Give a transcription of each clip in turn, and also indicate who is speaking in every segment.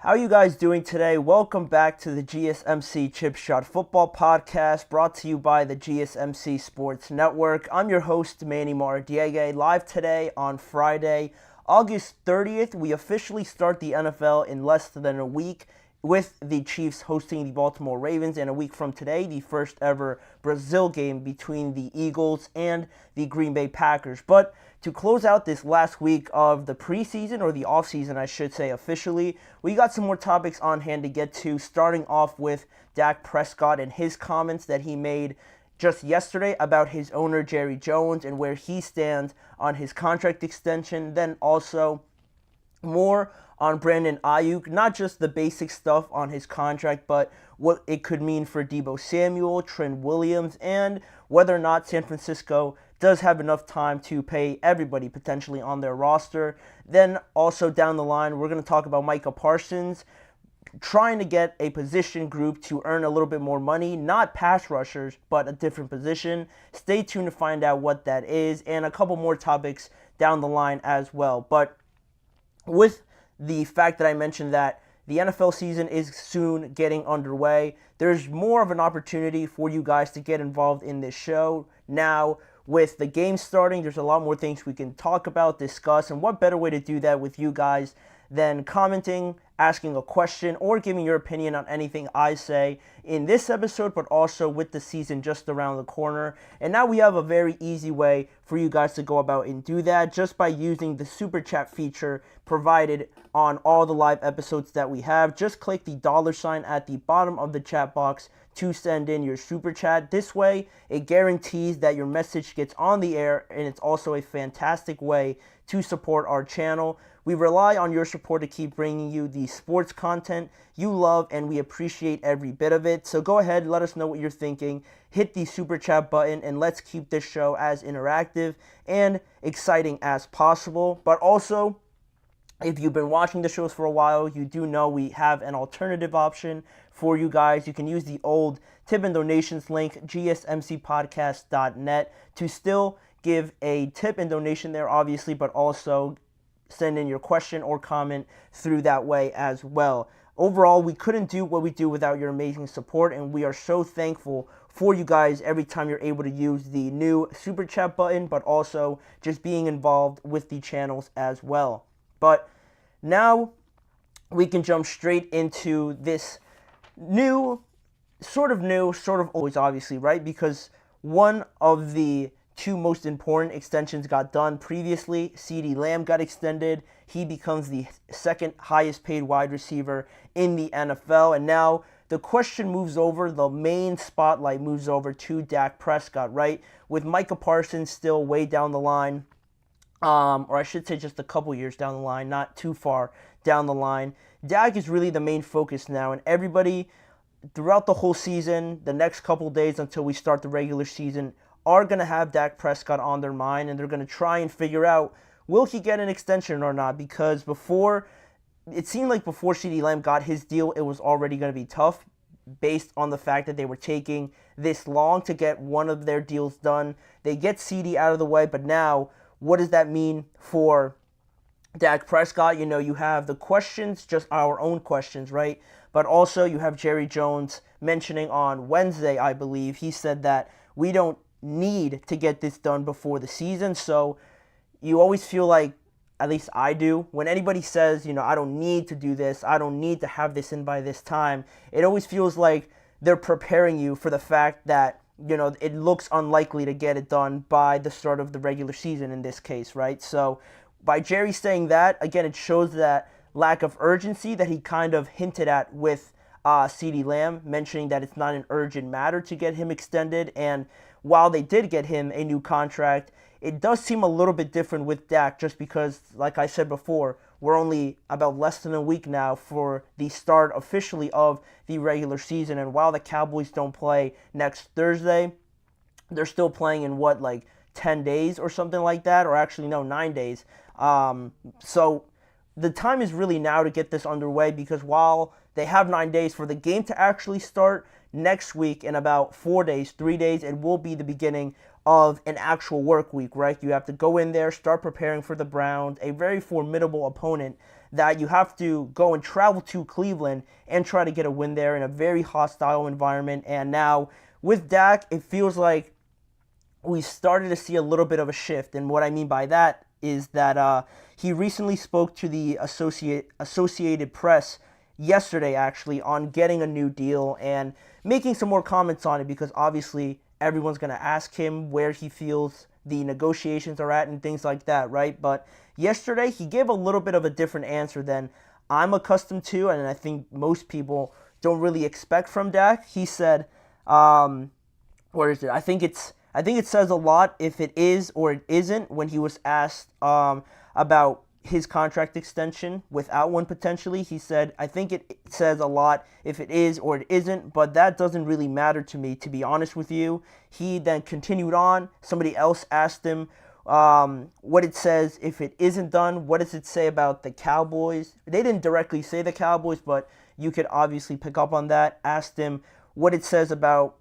Speaker 1: How you guys doing today? Welcome back to the GSMC Chip Shot Football Podcast, brought to you by the GSMC Sports Network. I'm your host, Manny Maradiege, live today on Friday, August 30th. We officially start the NFL in less than a week, with the Chiefs hosting the Baltimore Ravens, and a week from today, the first ever Brazil game between the Eagles and the Green Bay Packers. But to close out this last week of the preseason, or the offseason, I should say officially, we got some more topics on hand to get to, starting off with Dak Prescott and his comments that he made just yesterday about his owner, Jerry Jones, and where he stands on his contract extension. Then also more on Brandon Aiyuk, not just the basic stuff on his contract, but what it could mean for Deebo Samuel, Trent Williams, and whether or not San Francisco does have enough time to pay everybody potentially on their roster. Then also down the line, we're going to talk about Micah Parsons trying to get a position group to earn a little bit more money, not pass rushers, but a different position. Stay tuned to find out what that is, and a couple more topics down the line as well. But with the fact that I mentioned that the NFL season is soon getting underway, there's more of an opportunity for you guys to get involved in this show. Now, with the game starting, there's a lot more things we can talk about, discuss, and what better way to do that with you guys than commenting, asking a question, or giving your opinion on anything I say in this episode, but also with the season just around the corner. And now we have a very easy way for you guys to go about and do that, just by using the Super Chat feature provided on all the live episodes that we have. Just click the $ at the bottom of the chat box to send in your Super Chat. This way, it guarantees that your message gets on the air, and it's also a fantastic way to support our channel. We rely on your support to keep bringing you the sports content you love, and we appreciate every bit of it. So go ahead, let us know what you're thinking. Hit the Super Chat button, and let's keep this show as interactive and exciting as possible. But also, if you've been watching the shows for a while, you do know we have an alternative option for you guys. You can use the old tip and donations link, gsmcpodcast.net, to still give a tip and donation there, obviously, but also send in your question or comment through that way as well. Overall, we couldn't do what we do without your amazing support, and we are so thankful for you guys every time you're able to use the new Super Chat button, but also just being involved with the channels as well. But now we can jump straight into this sort of always, obviously, right? Because one of the two most important extensions got done previously. CeeDee Lamb got extended. He becomes the second highest paid wide receiver in the NFL. And now the question moves over, the main spotlight moves over to Dak Prescott, right? With Micah Parsons still way down the line, or I should say just a couple years down the line, not too far down the line. Dak is really the main focus now, and everybody throughout the whole season, the next couple days until we start the regular season, are going to have Dak Prescott on their mind, and they're going to try and figure out, will he get an extension or not? Because it seemed like before CeeDee Lamb got his deal, it was already going to be tough based on the fact that they were taking this long to get one of their deals done. They get CeeDee out of the way, but now, what does that mean for Dak Prescott? You know, you have the questions, just our own questions, right? But also you have Jerry Jones mentioning on Wednesday, I believe, he said that we don't need to get this done before the season. So you always feel like, at least I do, when anybody says, you know, I don't need to do this, I don't need to have this in by this time, it always feels like they're preparing you for the fact that, you know, it looks unlikely to get it done by the start of the regular season in this case, right? So by Jerry saying that, again, it shows that lack of urgency that he kind of hinted at with CeeDee Lamb, mentioning that it's not an urgent matter to get him extended. And while they did get him a new contract, it does seem a little bit different with Dak, just because, like I said before, we're only about less than a week now for the start officially of the regular season. And while the Cowboys don't play next Thursday, they're still playing in 10 days or something like that, or actually, no, 9 days. So the time is really now to get this underway, because while they have 9 days for the game to actually start next week, in about 4 days, 3 days, it will be the beginning of an actual work week, right? You have to go in there, start preparing for the Browns, a very formidable opponent that you have to go and travel to Cleveland and try to get a win there in a very hostile environment. And now with Dak, it feels like we started to see a little bit of a shift. And what I mean by that is that he recently spoke to the Associated Press yesterday, actually, on getting a new deal and making some more comments on it, because obviously everyone's going to ask him where he feels the negotiations are at and things like that, right? But yesterday he gave a little bit of a different answer than I'm accustomed to, and I think most people don't really expect from Dak. He said, where is it? I think it says a lot if it is or it isn't, when he was asked about his contract extension without one potentially. He said, I think it says a lot if it is or it isn't, but that doesn't really matter to me, to be honest with you. He then continued on. Somebody else asked him what it says if it isn't done. What does it say about the Cowboys? They didn't directly say the Cowboys, but you could obviously pick up on that. Asked him what it says about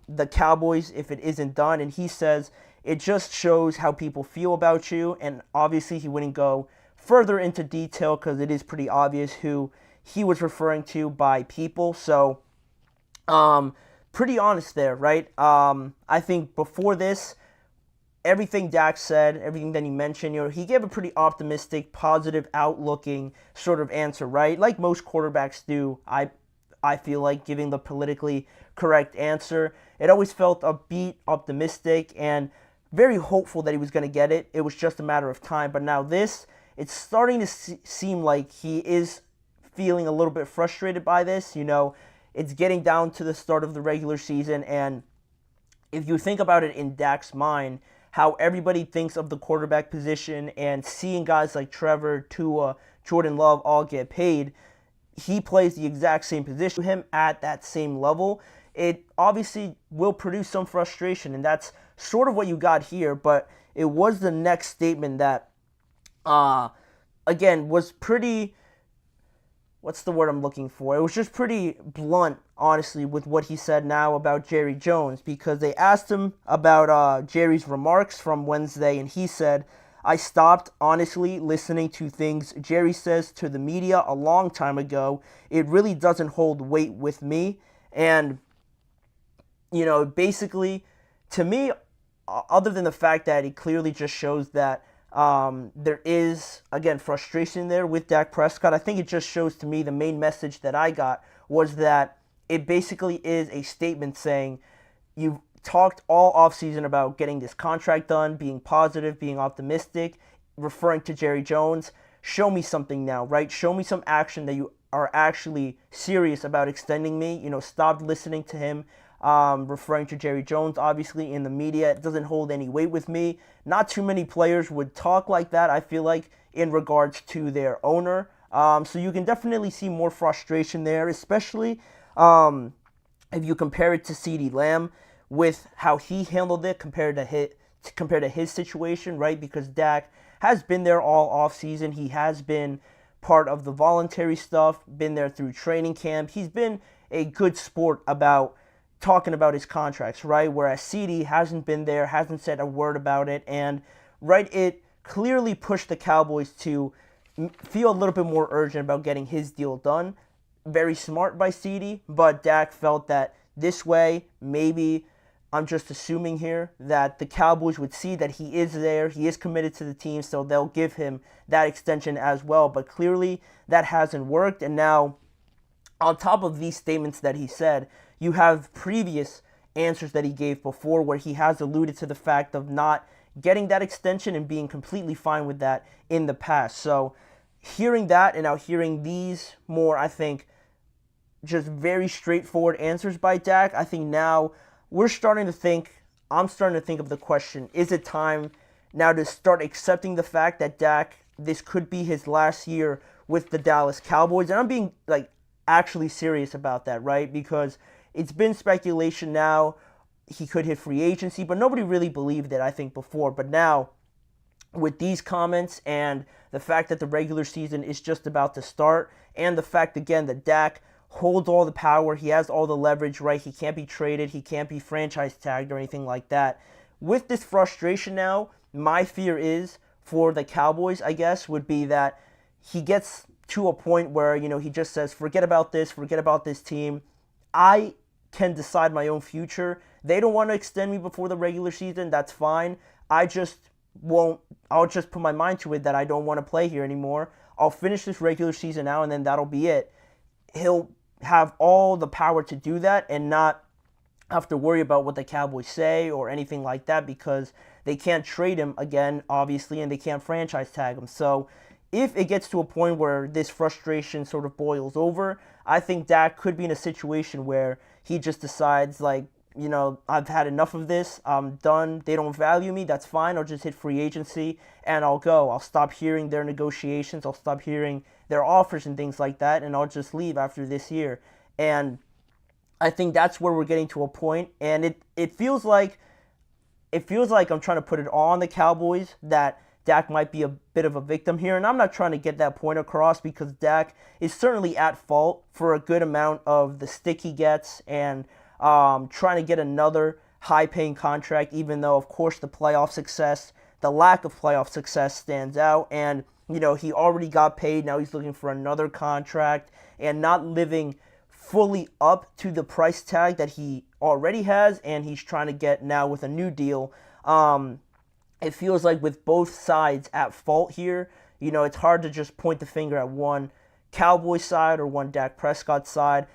Speaker 1: the Cowboys if it isn't done, and he says it just shows how people feel about you. And obviously he wouldn't go further into detail because it is pretty obvious who he was referring to by people. So pretty honest there, right? I think before this, everything Dak said, everything that he mentioned, he gave a pretty optimistic, positive, outlooking sort of answer, right? Like most quarterbacks do. I feel like giving the politically correct answer. It always felt upbeat, optimistic, and very hopeful that he was going to get it. It was just a matter of time. But now it's starting to seem like he is feeling a little bit frustrated by this. It's getting down to the start of the regular season, and if you think about it in Dak's mind, how everybody thinks of the quarterback position and seeing guys like Trevor, Tua, Jordan Love all get paid, he plays the exact same position to him at that same level. It obviously will produce some frustration, and that's sort of what you got here. But it was the next statement that, again, was pretty, what's the word I'm looking for? It was just pretty blunt, honestly, with what he said now about Jerry Jones, because they asked him about Jerry's remarks from Wednesday, and he said, I stopped, honestly, listening to things Jerry says to the media a long time ago. It really doesn't hold weight with me. And, basically, to me, other than the fact that it clearly just shows that there is, again, frustration there with Dak Prescott, I think it just shows to me the main message that I got was that it basically is a statement saying you've talked all offseason about getting this contract done, being positive, being optimistic, referring to Jerry Jones. Show me something now, right? Show me some action that you are actually serious about extending me. Stop listening to him referring to Jerry Jones, obviously, in the media. It doesn't hold any weight with me. Not too many players would talk like that, I feel like, in regards to their owner. So you can definitely see more frustration there, especially if you compare it to CeeDee Lamb with how he handled it compared to his situation, right? Because Dak has been there all offseason. He has been part of the voluntary stuff, been there through training camp. He's been a good sport about talking about his contracts, right? Whereas CeeDee hasn't been there, hasn't said a word about it, and right, it clearly pushed the Cowboys to feel a little bit more urgent about getting his deal done. Very smart by CeeDee, but Dak felt that this way, maybe, I'm just assuming here, that the Cowboys would see that he is there, he is committed to the team, so they'll give him that extension as well. But clearly that hasn't worked, and now on top of these statements that he said, you have previous answers that he gave before where he has alluded to the fact of not getting that extension and being completely fine with that in the past. So hearing that and now hearing these more, I think, just very straightforward answers by Dak, I think now I'm starting to think of the question, is it time now to start accepting the fact that Dak, this could be his last year with the Dallas Cowboys? And I'm being actually serious about that, right? Because it's been speculation now. He could hit free agency, but nobody really believed it, I think, before. But now, with these comments and the fact that the regular season is just about to start, and the fact, again, that Dak holds all the power, he has all the leverage, right? He can't be traded, he can't be franchise tagged or anything like that. With this frustration now, my fear is for the Cowboys, I guess, would be that he gets to a point where, he just says, forget about this team. I can decide my own future. They don't want to extend me before the regular season. That's fine. I'll just put my mind to it that I don't want to play here anymore. I'll finish this regular season now, and then that'll be it. He'll have all the power to do that and not have to worry about what the Cowboys say or anything like that, because they can't trade him again, obviously, and they can't franchise tag him. So if it gets to a point where this frustration sort of boils over, I think Dak could be in a situation where he just decides, like, I've had enough of this. I'm done. They don't value me. That's fine. I'll just hit free agency and I'll go. I'll stop hearing their negotiations. I'll stop hearing their offers and things like that, and I'll just leave after this year. And I think that's where we're getting to a point, and it feels like I'm trying to put it all on the Cowboys that Dak might be a bit of a victim here, and I'm not trying to get that point across, because Dak is certainly at fault for a good amount of the stick he gets and trying to get another high-paying contract, even though, of course, the lack of playoff success stands out, and he already got paid. Now he's looking for another contract and not living fully up to the price tag that he already has, and he's trying to get now with a new deal. It feels like with both sides at fault here, it's hard to just point the finger at one Cowboys side or one Dak Prescott side.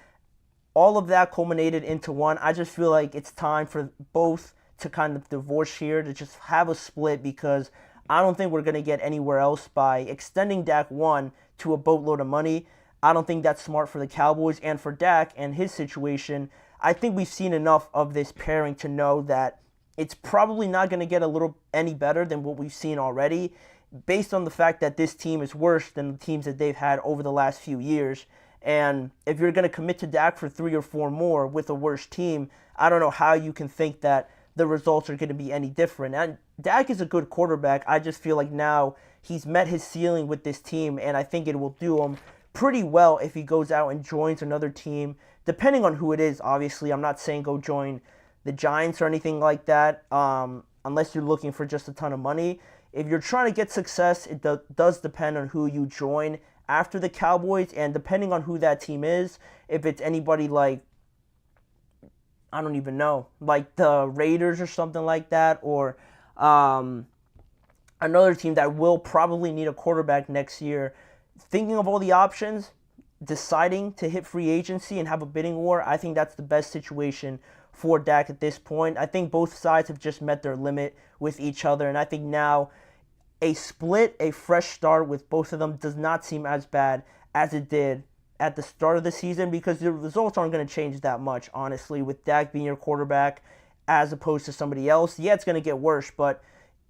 Speaker 1: All of that culminated into one. I just feel like it's time for both to kind of divorce here, to just have a split, because I don't think we're going to get anywhere else by extending Dak one to a boatload of money. I don't think that's smart for the Cowboys, and for Dak and his situation, I think we've seen enough of this pairing to know that it's probably not going to get any better than what we've seen already, based on the fact that this team is worse than the teams that they've had over the last few years. And if you're going to commit to Dak for 3 or 4 more with a worse team, I don't know how you can think that the results are going to be any different. And Dak is a good quarterback. I just feel like now he's met his ceiling with this team, and I think it will do him pretty well if he goes out and joins another team, depending on who it is. Obviously, I'm not saying go join the Giants or anything like that, unless you're looking for just a ton of money. If you're trying to get success, it does depend on who you join after the Cowboys, and depending on who that team is, if it's anybody like, I don't even know, like the Raiders or something like that, or another team that will probably need a quarterback next year, thinking of all the options, deciding to hit free agency and have a bidding war, I think that's the best situation for Dak at this point. I think both sides have just met their limit with each other, and I think now a split, a fresh start with both of them does not seem as bad as it did at the start of the season, because the results aren't going to change that much, honestly, with Dak being your quarterback as opposed to somebody else. Yeah, it's going to get worse, but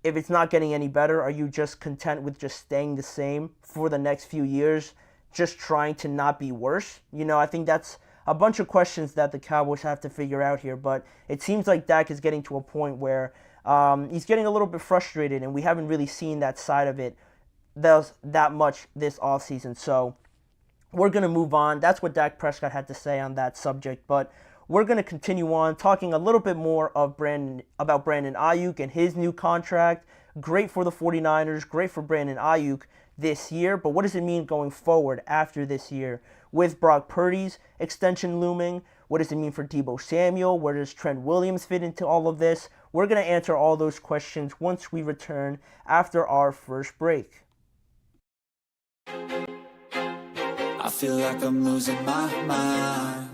Speaker 1: if it's not getting any better, are you just content with just staying the same for the next few years, just trying to not be worse? I think that's a bunch of questions that the Cowboys have to figure out here, but it seems like Dak is getting to a point where he's getting a little bit frustrated, and we haven't really seen that side of it that much this offseason. So we're going to move on. That's what Dak Prescott had to say on that subject, but we're going to continue on talking a little bit more about Brandon Aiyuk and his new contract. Great for the 49ers, great for Brandon Aiyuk this year, but what does it mean going forward after this year? With Brock Purdy's extension looming, what does it mean for Deebo Samuel? Where does Trent Williams fit into all of this? We're going to answer all those questions once we return after our first break.
Speaker 2: I feel like I'm losing my mind.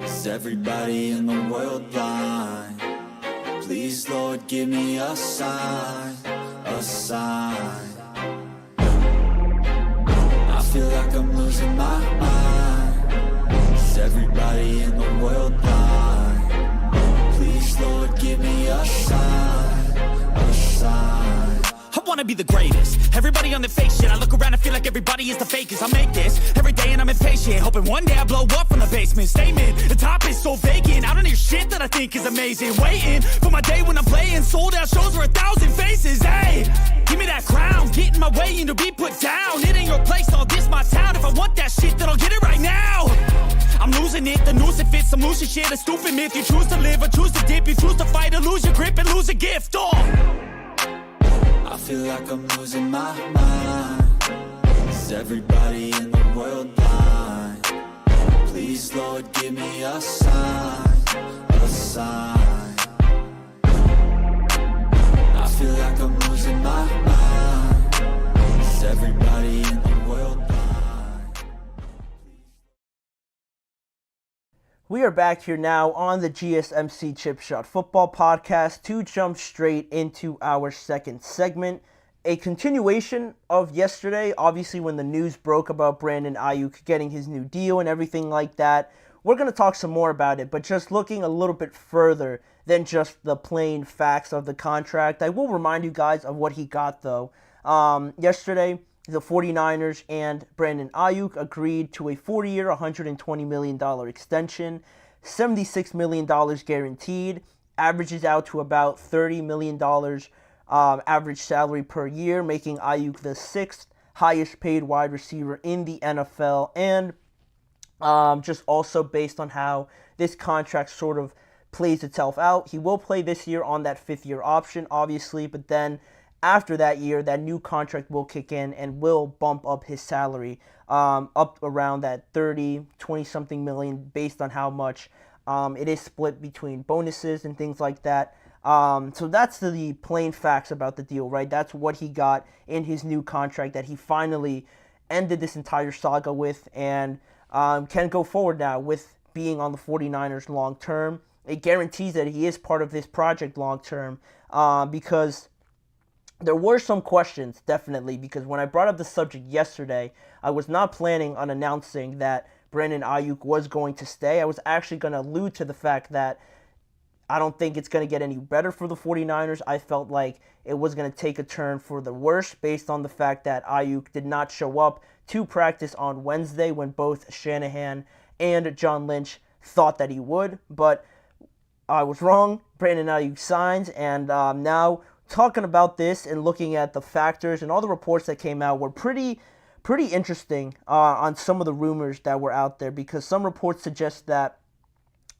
Speaker 2: Is everybody in the world blind? Please, Lord, give me a sign, a sign. I feel like I'm losing my mind. Is everybody in the world blind? Please, Lord, give me a sign, a sign.
Speaker 3: I wanna be the greatest. Everybody on the fake shit. I look around and feel like everybody is the fakest. I make this every day and I'm impatient, hoping one day I blow up from the basement. Statement, the top is so vacant. I don't hear shit that I think is amazing. Waiting for my day when I'm playing sold out shows for 1,000 faces. Hey, give me that crown, get in my way and to be put down. It ain't your place, all this my town. If I want that shit, then I'll get it right now. I'm losing it, the noose it fits, some losing shit. A stupid myth, you choose to live or choose to dip. You choose to fight or lose your grip and lose a gift.
Speaker 2: I feel like I'm losing my mind. Is everybody in the world blind? Please, Lord, give me a sign, a sign. I feel like I'm losing my mind. Is everybody in the world blind?
Speaker 1: We are back here now on the GSMC Chip Shot Football Podcast to jump straight into our second segment. A continuation of yesterday, obviously when the news broke about Brandon Aiyuk getting his new deal and everything like that. We're going to talk some more about it, but just looking a little bit further than just the plain facts of the contract. I will remind you guys of what he got though. Yesterday, the 49ers and Brandon Aiyuk agreed to a 4-year, $120 million extension, $76 million guaranteed, averages out to about $30 million average salary per year, making Aiyuk the 6th highest paid wide receiver in the NFL, and just also based on how this contract sort of plays itself out, he will play this year on that 5th-year option, obviously, but then after that year, that new contract will kick in and will bump up his salary up around that 20-something million based on how much it is split between bonuses and things like that. So that's the plain facts about the deal, right? That's what he got in his new contract that he finally ended this entire saga with and can go forward now with being on the 49ers long term. It guarantees that he is part of this project long term because there were some questions, definitely, because when I brought up the subject yesterday, I was not planning on announcing that Brandon Aiyuk was going to stay. I was actually going to allude to the fact that I don't think it's going to get any better for the 49ers. I felt like it was going to take a turn for the worse based on the fact that Aiyuk did not show up to practice on Wednesday when both Shanahan and John Lynch thought that he would. But I was wrong. Brandon Aiyuk signs, and now talking about this and looking at the factors and all the reports that came out were pretty interesting on some of the rumors that were out there, because some reports suggest that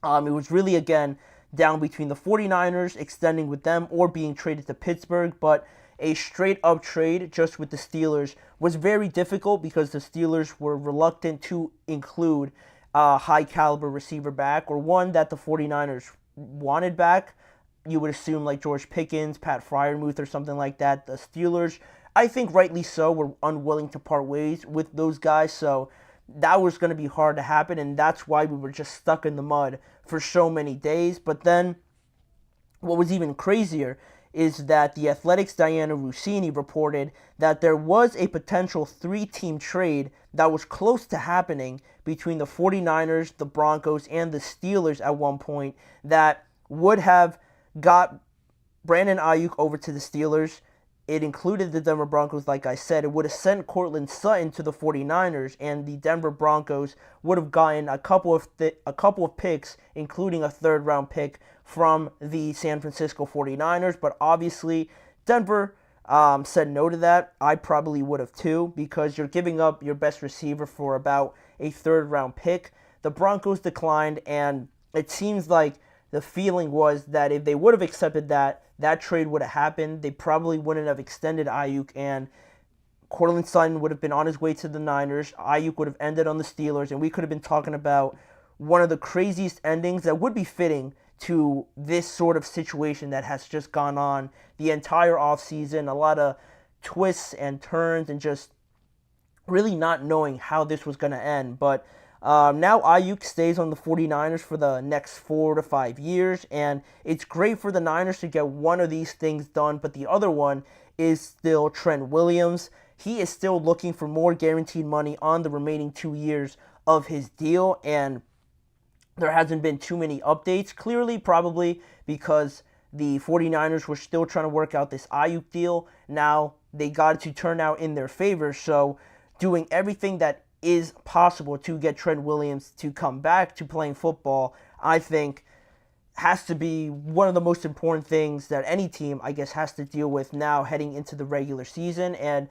Speaker 1: it was really, again, down between the 49ers extending with them or being traded to Pittsburgh, but a straight-up trade just with the Steelers was very difficult because the Steelers were reluctant to include a high-caliber receiver back, or one that the 49ers wanted back. You would assume like George Pickens, Pat Freiermuth, or something like that. The Steelers, I think rightly so, were unwilling to part ways with those guys, so that was going to be hard to happen, and that's why we were just stuck in the mud for so many days. But then what was even crazier is that the Athletic's Diana Russini reported that there was a potential 3-team trade that was close to happening between the 49ers, the Broncos, and the Steelers at one point that would have got Brandon Aiyuk over to the Steelers. It included the Denver Broncos, like I said. It would have sent Cortland Sutton to the 49ers, and the Denver Broncos would have gotten a couple of picks, including a 3rd-round pick from the San Francisco 49ers. But obviously, Denver said no to that. I probably would have too, because you're giving up your best receiver for about a 3rd-round pick. The Broncos declined, and it seems like the feeling was that if they would have accepted that trade would have happened. They probably wouldn't have extended Aiyuk, and Cortland Sutton would have been on his way to the Niners. Aiyuk would have ended on the Steelers, and we could have been talking about one of the craziest endings that would be fitting to this sort of situation that has just gone on the entire offseason. A lot of twists and turns and just really not knowing how this was going to end. But now Aiyuk stays on the 49ers for the next 4 to 5 years, and it's great for the Niners to get one of these things done, but the other one is still Trent Williams. He is still looking for more guaranteed money on the remaining 2 years of his deal, and there hasn't been too many updates, clearly probably because the 49ers were still trying to work out this Aiyuk deal. Now they got it to turn out in their favor, so doing everything that is possible to get Trent Williams to come back to playing football, I think has to be one of the most important things that any team, I guess, has to deal with now heading into the regular season. And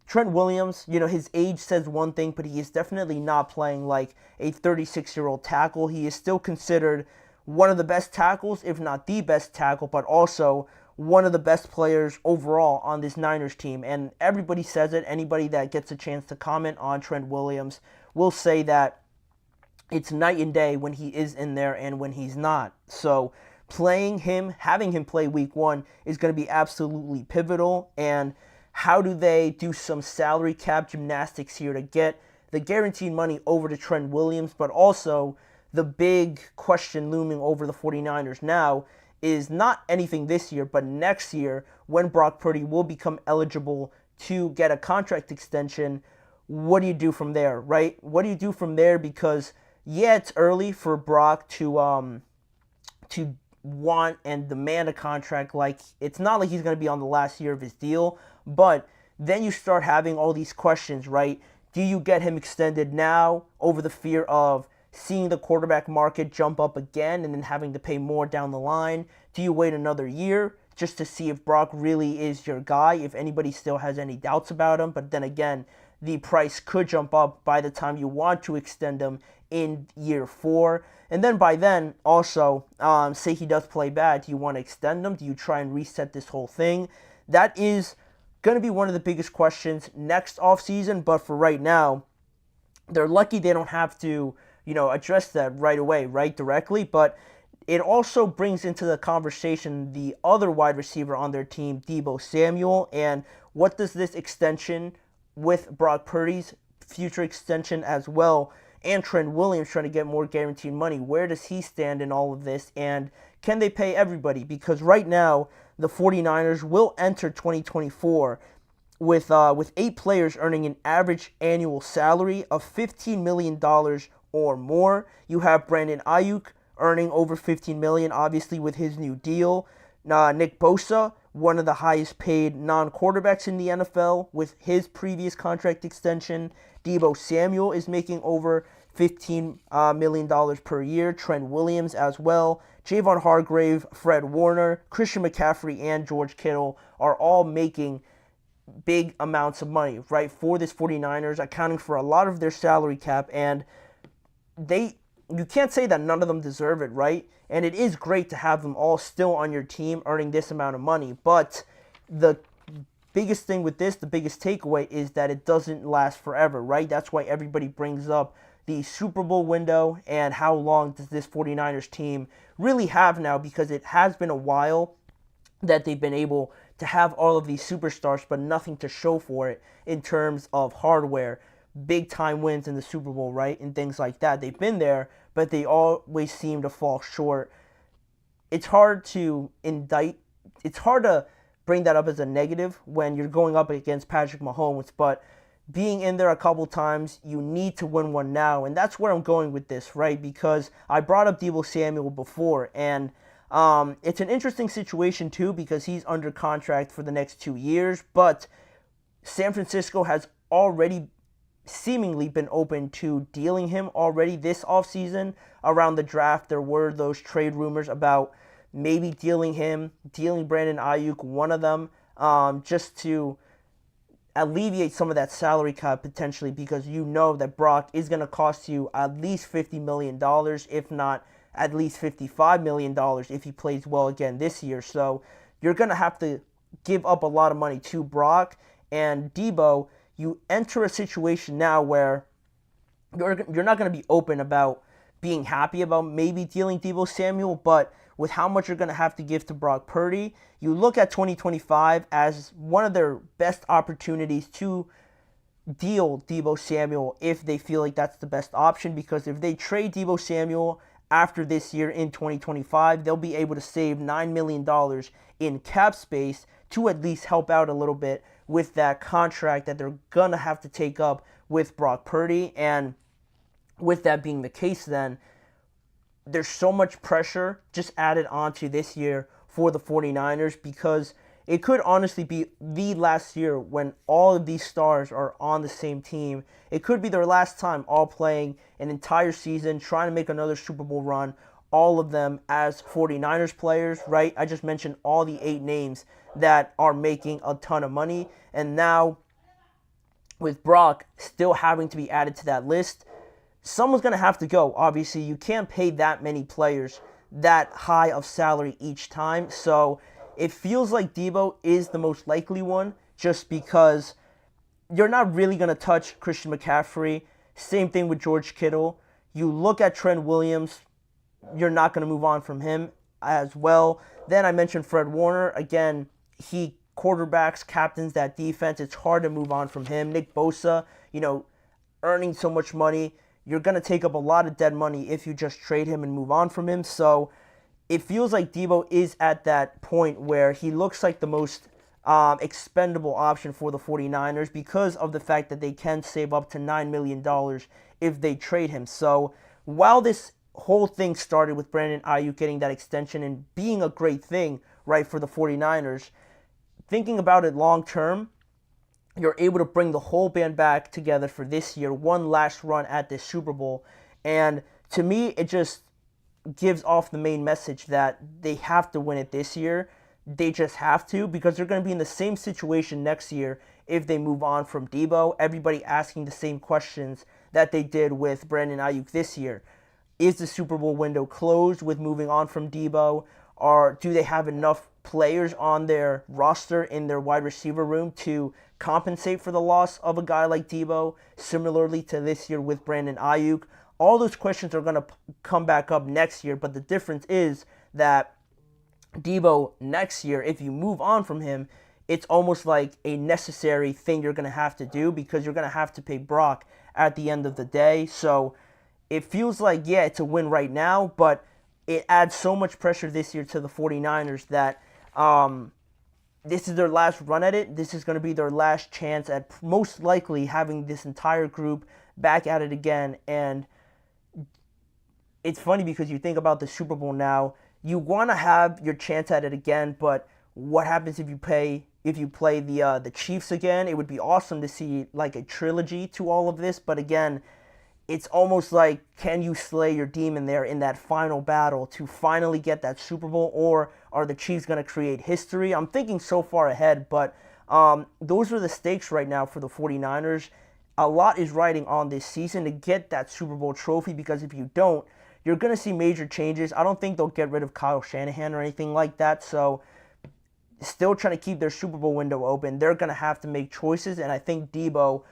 Speaker 1: Trent Williams, his age says one thing, but he is definitely not playing like a 36-year-old tackle. He is still considered one of the best tackles, if not the best tackle, but also one of the best players overall on this Niners team. And everybody says it. Anybody that gets a chance to comment on Trent Williams will say that it's night and day when he is in there and when he's not. So playing him, having him play week 1 is going to be absolutely pivotal. And how do they do some salary cap gymnastics here to get the guaranteed money over to Trent Williams? But also the big question looming over the 49ers now is not anything this year, but next year when Brock Purdy will become eligible to get a contract extension. What do you do from there, right? What do you do from there? Because, yeah, it's early for Brock to want and demand a contract. Like, it's not like he's going to be on the last year of his deal, but then you start having all these questions, right? Do you get him extended now over the fear of seeing the quarterback market jump up again and then having to pay more down the line? Do you wait another year just to see if Brock really is your guy, if anybody still has any doubts about him? But then again, the price could jump up by the time you want to extend him in year 4. And then by then, also, say he does play bad, do you want to extend him? Do you try and reset this whole thing? That is going to be one of the biggest questions next offseason. But for right now, they're lucky they don't have to address that right away, right, directly. But it also brings into the conversation the other wide receiver on their team, Deebo Samuel, and what does this extension with Brock Purdy's future extension as well, and Trent Williams trying to get more guaranteed money, where does he stand in all of this, and can they pay everybody? Because right now, the 49ers will enter 2024 with 8 players earning an average annual salary of $15 million or more. You have Brandon Aiyuk earning over $15 million, obviously with his new deal. Nick Bosa, one of the highest paid non-quarterbacks in the NFL with his previous contract extension. Deebo Samuel is making over $15 million per year. Trent Williams as well. Javon Hargrave, Fred Warner, Christian McCaffrey, and George Kittle are all making big amounts of money, right, for this 49ers, accounting for a lot of their salary cap. And you can't say that none of them deserve it, right? And it is great to have them all still on your team earning this amount of money. But the biggest thing with this, the biggest takeaway is that it doesn't last forever, right? That's why everybody brings up the Super Bowl window and how long does this 49ers team really have now, because it has been a while that they've been able to have all of these superstars but nothing to show for it in terms of hardware, big time wins in the Super Bowl, right, and things like that. They've been there, but they always seem to fall short. It's hard to bring that up as a negative when you're going up against Patrick Mahomes, but being in there a couple times, you need to win one now, and that's where I'm going with this, right, because I brought up Deebo Samuel before, and it's an interesting situation too because he's under contract for the next 2 years, but San Francisco has already seemingly been open to dealing him already this offseason. Around the draft, there were those trade rumors about maybe dealing Brandon Aiyuk, one of them, just to alleviate some of that salary cap potentially, because you know that Brock is going to cost you at least $50 million, if not at least $55 million if he plays well again this year. So you're going to have to give up a lot of money to Brock. And Deebo, you enter a situation now where you're not going to be open about being happy about maybe dealing Deebo Samuel, but with how much you're going to have to give to Brock Purdy, you look at 2025 as one of their best opportunities to deal Deebo Samuel if they feel like that's the best option, because if they trade Deebo Samuel after this year in 2025, they'll be able to save $9 million in cap space to at least help out a little bit with that contract that they're going to have to take up with Brock Purdy. And with that being the case, then there's so much pressure just added onto this year for the 49ers, because it could honestly be the last year when all of these stars are on the same team. It could be their last time all playing an entire season, trying to make another Super Bowl run, all of them as 49ers players, right? I just mentioned all the 8 names that are making a ton of money. And now, with Brock still having to be added to that list, someone's going to have to go. Obviously, you can't pay that many players that high of salary each time. So it feels like Debo is the most likely one just because you're not really going to touch Christian McCaffrey. Same thing with George Kittle. You look at Trent Williams, you're not going to move on from him as well. Then I mentioned Fred Warner. Again, he quarterbacks, captains that defense. It's hard to move on from him. Nick Bosa, earning so much money. You're going to take up a lot of dead money if you just trade him and move on from him. So it feels like Debo is at that point where he looks like the most expendable option for the 49ers because of the fact that they can save up to $9 million if they trade him. So while this whole thing started with Brandon Aiyuk getting that extension and being a great thing, right, for the 49ers, thinking about it long term, you're able to bring the whole band back together for this year, one last run at this Super Bowl. And to me, it just gives off the main message that they have to win it this year. They just have to, because they're going to be in the same situation next year if they move on from Debo. Everybody asking the same questions that they did with Brandon Aiyuk this year. Is the Super Bowl window closed with moving on from Debo? Or do they have enough players on their roster in their wide receiver room to compensate for the loss of a guy like Debo, similarly to this year with Brandon Aiyuk? All those questions are going to come back up next year, but the difference is that Debo next year, if you move on from him, it's almost like a necessary thing you're going to have to do because you're going to have to pay Brock at the end of the day. So it feels like, yeah, it's a win right now, but it adds so much pressure this year to the 49ers that this is their last run at it. This is going to be their last chance at most likely having this entire group back at it again. And it's funny because you think about the Super Bowl now, you want to have your chance at it again, but what happens if you play the Chiefs again? It would be awesome to see like a trilogy to all of this, but again, it's almost like, can you slay your demon there in that final battle to finally get that Super Bowl, or are the Chiefs going to create history? I'm thinking so far ahead, but those are the stakes right now for the 49ers. A lot is riding on this season to get that Super Bowl trophy, because if you don't, you're going to see major changes. I don't think they'll get rid of Kyle Shanahan or anything like that, so still trying to keep their Super Bowl window open. They're going to have to make choices, and I think Debo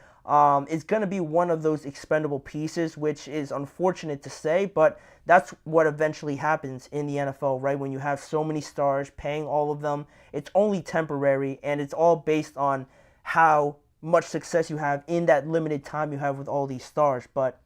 Speaker 1: is going to be one of those expendable pieces, which is unfortunate to say, but that's what eventually happens in the NFL, right? When you have so many stars, paying all of them, it's only temporary, and it's all based on how much success you have in that limited time you have with all these stars. But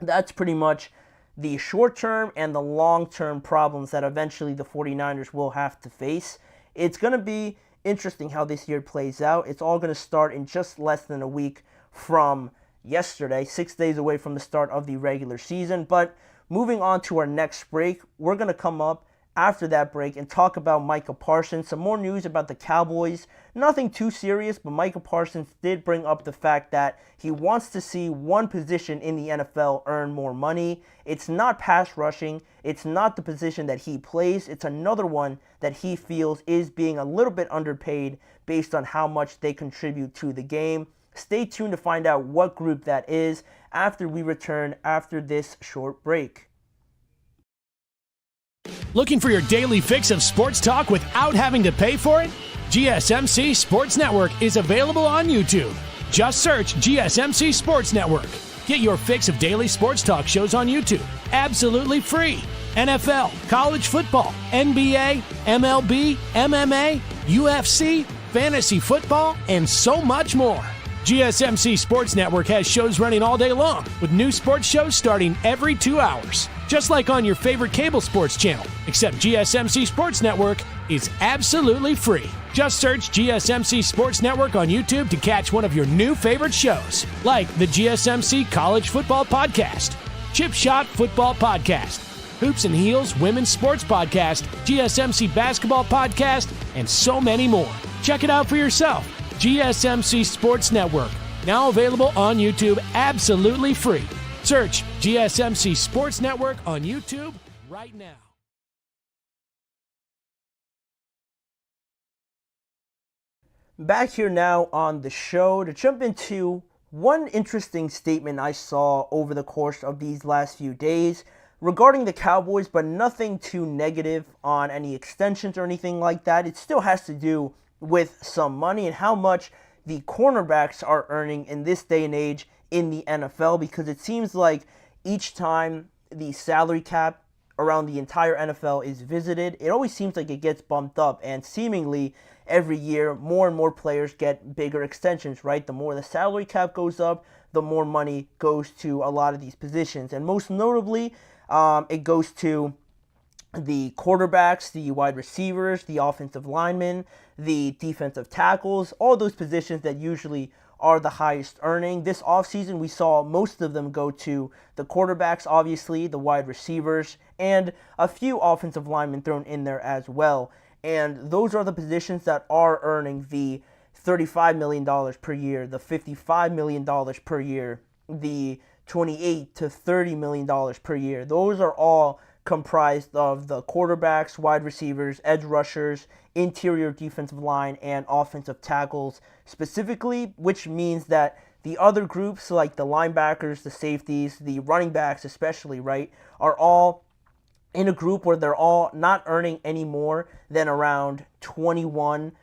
Speaker 1: that's pretty much the short-term and the long-term problems that eventually the 49ers will have to face. It's going to be interesting how this year plays out. It's all going to start in just less than a week from yesterday, 6 days away from the start of the regular season. But moving on to our next break, we're going to come up after that break and talk about Micah Parsons. Some more news about the Cowboys. Nothing too serious, but Micah Parsons did bring up the fact that he wants to see one position in the NFL earn more money. It's not pass rushing. It's not the position that he plays. It's another one that he feels is being a little bit underpaid based on how much they contribute to the game. Stay tuned to find out what group that is after we return after this short break.
Speaker 4: Looking for your daily fix of sports talk without having to pay for it? GSMC Sports Network is available on YouTube. Just search GSMC Sports Network. Get your fix of daily sports talk shows on YouTube, absolutely free. NFL, college football, NBA, MLB, MMA, UFC, fantasy football, and so much more. GSMC Sports Network has shows running all day long, with new sports shows starting every 2 hours. Just like on your favorite cable sports channel, except GSMC Sports Network is absolutely free. Just search GSMC Sports Network on YouTube to catch one of your new favorite shows, like the GSMC College Football Podcast, Chip Shot Football Podcast, Hoops and Heels Women's Sports Podcast, GSMC Basketball Podcast, and so many more. Check it out for yourself. GSMC Sports Network, now available on YouTube absolutely free. Search GSMC Sports Network on YouTube right now.
Speaker 1: Back here now on the show to jump into one interesting statement I saw over the course of these last few days. regarding the Cowboys, but nothing too negative on any extensions or anything like that. It still has to do with some money and how much the cornerbacks are earning in this day and age in the NFL, because it seems like each time the salary cap around the entire NFL is visited, it always seems like it gets bumped up, and seemingly every year more and more players get bigger extensions, right? The more the salary cap goes up, the more money goes to a lot of these positions, and most notably, it goes to the quarterbacks, the wide receivers, the offensive linemen, the defensive tackles, all those positions that usually are the highest earning. This offseason, we saw most of them go to the quarterbacks, obviously, the wide receivers, and a few offensive linemen thrown in there as well. And those are the positions that are earning the $35 million per year, the $55 million per year, the $28 to $30 million per year. Those are all comprised of the quarterbacks, wide receivers, edge rushers, interior defensive line, and offensive tackles specifically, which means that the other groups like the linebackers, the safeties, the running backs especially, right, are all in a group where they're all not earning any more than around $22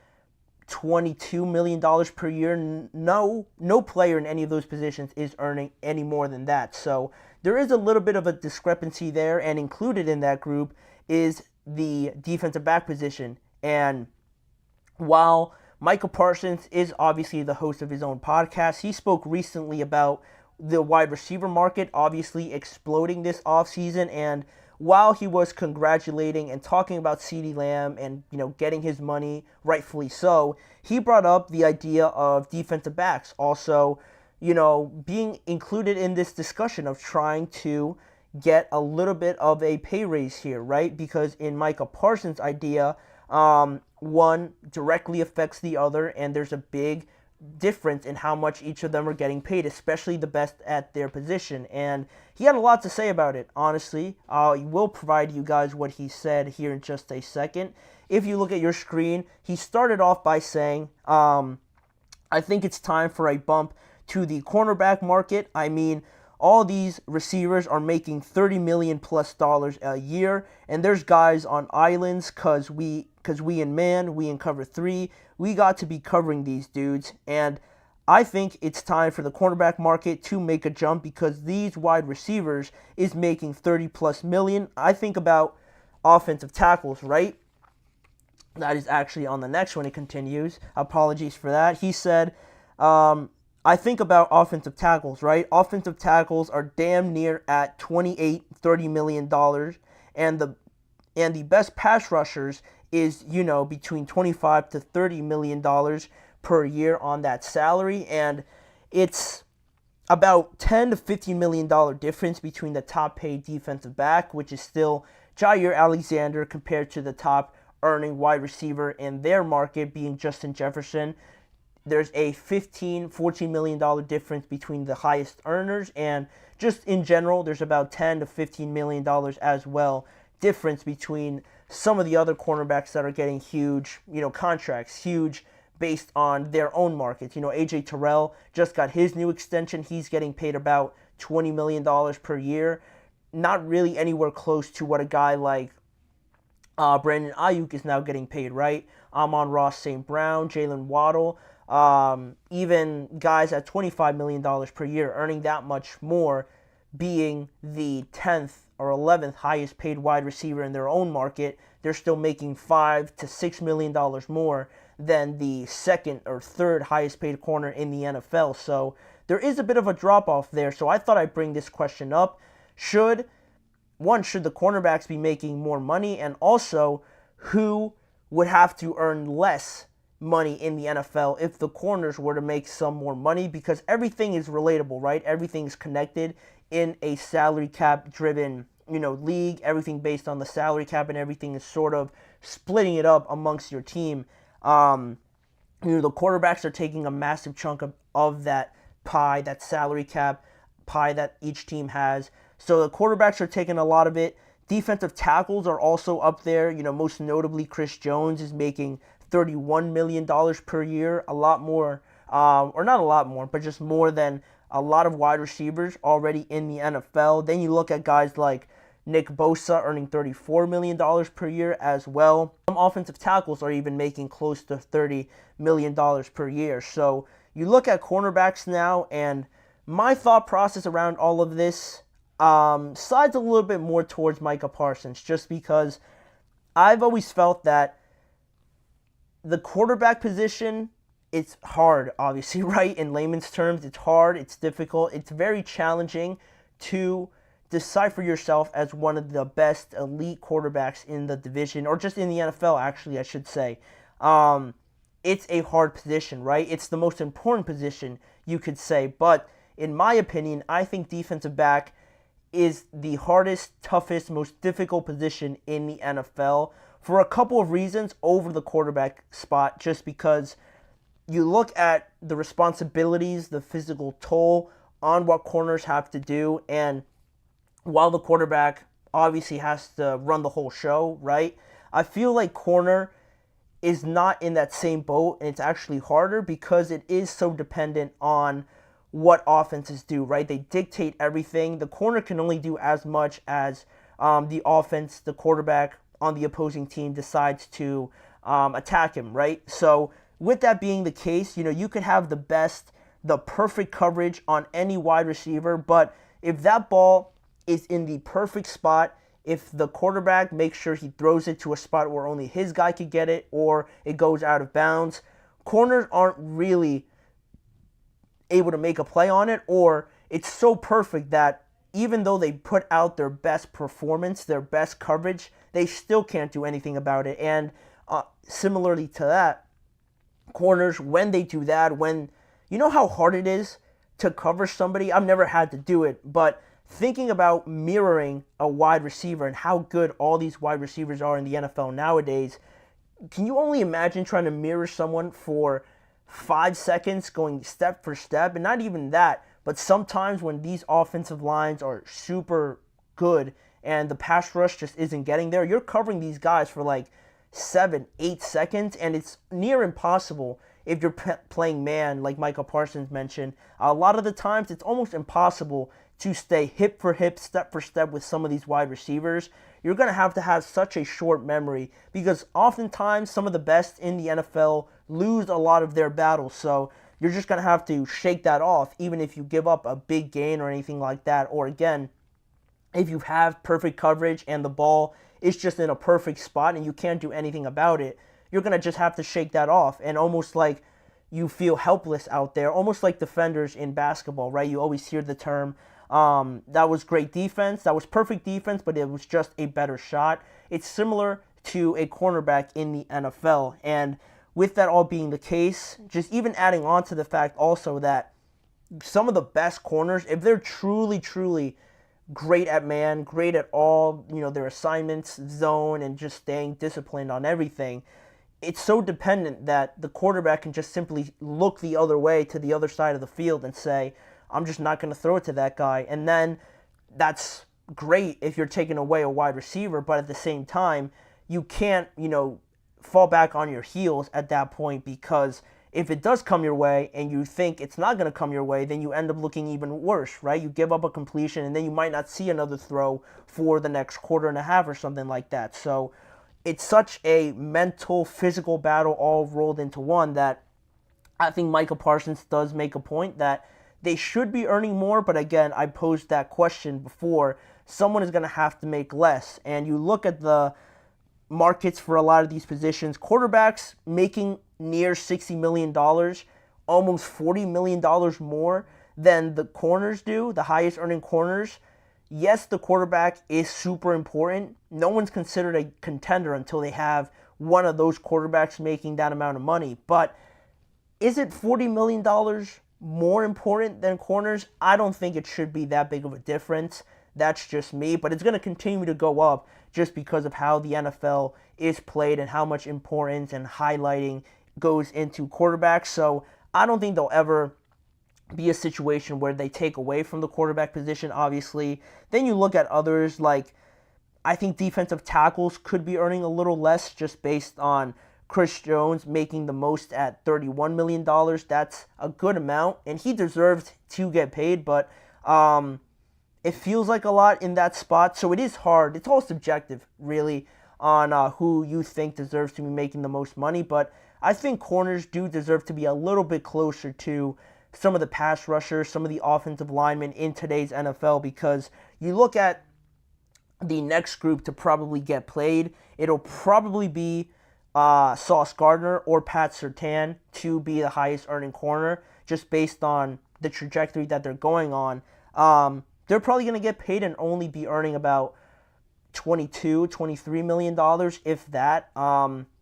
Speaker 1: million per year. No player in any of those positions is earning any more than that. So there is a little bit of a discrepancy there, and included in that group is the defensive back position. And while Michael Parsons is obviously the host of his own podcast, he spoke recently about the wide receiver market obviously exploding this offseason, and while he was congratulating and talking about CeeDee Lamb and, getting his money, rightfully so, he brought up the idea of defensive backs also, being included in this discussion of trying to get a little bit of a pay raise here, right? Because in Micah Parsons' idea, one directly affects the other, and there's a big difference in how much each of them are getting paid, especially the best at their position. And he had a lot to say about it, honestly. I will provide you guys what he said here in just a second. If you look at your screen, he started off by saying, I think it's time for a bump to the cornerback market. I mean, all these receivers are making $30 million plus a year, and there's guys on islands because we in man, we in cover 3, we got to be covering these dudes, and I think it's time for the cornerback market to make a jump because these wide receivers is making 30 plus million. I think about offensive tackles, right? That is actually on the next one. It continues. Apologies for that. He said, I think about offensive tackles, right? Offensive tackles are damn near at $28-30 million, and the best pass rushers is, between $25 to $30 million per year on that salary, and it's about $10 to $15 million difference between the top paid defensive back, which is still Jair Alexander, compared to the top earning wide receiver in their market being Justin Jefferson. There's a $14 million difference between the highest earners, and just in general, there's about $10 to $15 million as well difference between some of the other cornerbacks that are getting huge, contracts, huge based on their own markets. AJ Terrell just got his new extension. He's getting paid about $20 million per year. Not really anywhere close to what a guy like Brandon Aiyuk is now getting paid, right? Amon-Ra St. Brown, Jalen Waddle, even guys at $25 million per year earning that much more, being the 10th or 11th highest paid wide receiver in their own market. They're still making $5 to $6 million more than the second or third highest paid corner in the NFL. So there is a bit of a drop off there. So I thought I'd bring this question up. Should the cornerbacks be making more money? And also, who would have to earn less money in the NFL if the corners were to make some more money? Because everything is relatable, right? Everything is connected in a salary cap driven, league. Everything based on the salary cap, and everything is sort of splitting it up amongst your team. The quarterbacks are taking a massive chunk of that pie, that salary cap pie that each team has. So the quarterbacks are taking a lot of it. Defensive tackles are also up there. Most notably, Chris Jones is making $31 million per year, a lot more, or not a lot more, but just more than a lot of wide receivers already in the NFL. Then you look at guys like Nick Bosa earning $34 million per year as well. Some offensive tackles are even making close to $30 million per year. So you look at cornerbacks now, and my thought process around all of this sides a little bit more towards Micah Parsons, just because I've always felt that the quarterback position, it's hard, obviously, right? In layman's terms, it's hard, it's difficult, it's very challenging to decipher yourself as one of the best elite quarterbacks in the division, or just in the NFL, actually, I should say. It's a hard position, right? It's the most important position, you could say. But in my opinion, I think defensive back is the hardest, toughest, most difficult position in the NFL for a couple of reasons over the quarterback spot, just because you look at the responsibilities, the physical toll on what corners have to do, and while the quarterback obviously has to run the whole show, right? I feel like corner is not in that same boat, and it's actually harder because it is so dependent on what offenses do, right? They dictate everything. The corner can only do as much as the offense, the quarterback on the opposing team decides to attack him, right? So with that being the case, you could have the perfect coverage on any wide receiver, but if that ball is in the perfect spot, if the quarterback makes sure he throws it to a spot where only his guy could get it, or it goes out of bounds, corners aren't really able to make a play on it, or it's so perfect that even though they put out their best performance, their best coverage, they still can't do anything about it. And similarly to that, corners, when they do that, you know how hard it is to cover somebody? I've never had to do it, but thinking about mirroring a wide receiver and how good all these wide receivers are in the NFL nowadays, can you only imagine trying to mirror someone for 5 seconds, going step for step? And not even that, but sometimes when these offensive lines are super good and the pass rush just isn't getting there, you're covering these guys for like 7-8 seconds, and it's near impossible if you're playing man, like Micah Parsons mentioned. A lot of the times, it's almost impossible to stay hip for hip, step for step with some of these wide receivers. You're going to have such a short memory, because oftentimes some of the best in the NFL lose a lot of their battles. So you're just going to have to shake that off, even if you give up a big gain or anything like that. Or again, if you have perfect coverage and the ball is just in a perfect spot and you can't do anything about it, you're going to just have to shake that off. And almost like you feel helpless out there, almost like defenders in basketball, right? You always hear the term, that was great defense, that was perfect defense, but it was just a better shot. It's similar to a cornerback in the NFL. And with that all being the case, just even adding on to the fact also that some of the best corners, if they're truly, truly great at man, great at all, their assignments, zone, and just staying disciplined on everything, it's so dependent that the quarterback can just simply look the other way to the other side of the field and say, I'm just not going to throw it to that guy. And then that's great if you're taking away a wide receiver, but at the same time, you can't, fall back on your heels at that point, because if it does come your way and you think it's not going to come your way, then you end up looking even worse, right? You give up a completion and then you might not see another throw for the next quarter and a half or something like that. So it's such a mental, physical battle all rolled into one that I think Micah Parsons does make a point that they should be earning more, but again, I posed that question before. Someone is going to have to make less. And you look at the markets for a lot of these positions, quarterbacks making near $60 million, almost $40 million more than the corners do, the highest earning corners. Yes, the quarterback is super important. No one's considered a contender until they have one of those quarterbacks making that amount of money. But is it $40 million more important than corners? I don't think it should be that big of a difference. That's just me. But it's going to continue to go up just because of how the NFL is played and how much importance and highlighting goes into quarterbacks. So I don't think there'll ever be a situation where they take away from the quarterback position, obviously. Then you look at others, like I think defensive tackles could be earning a little less just based on Chris Jones making the most at $31 million. That's a good amount, and he deserves to get paid, but It feels like a lot in that spot, so it is hard. It's all subjective, really, on who you think deserves to be making the most money, but I think corners do deserve to be a little bit closer to some of the pass rushers, some of the offensive linemen in today's NFL, because you look at the next group to probably get played, it'll probably be Sauce Gardner or Pat Surtain to be the highest earning corner, just based on the trajectory that they're going on. They're probably going to get paid and only be earning about $23 million, if that.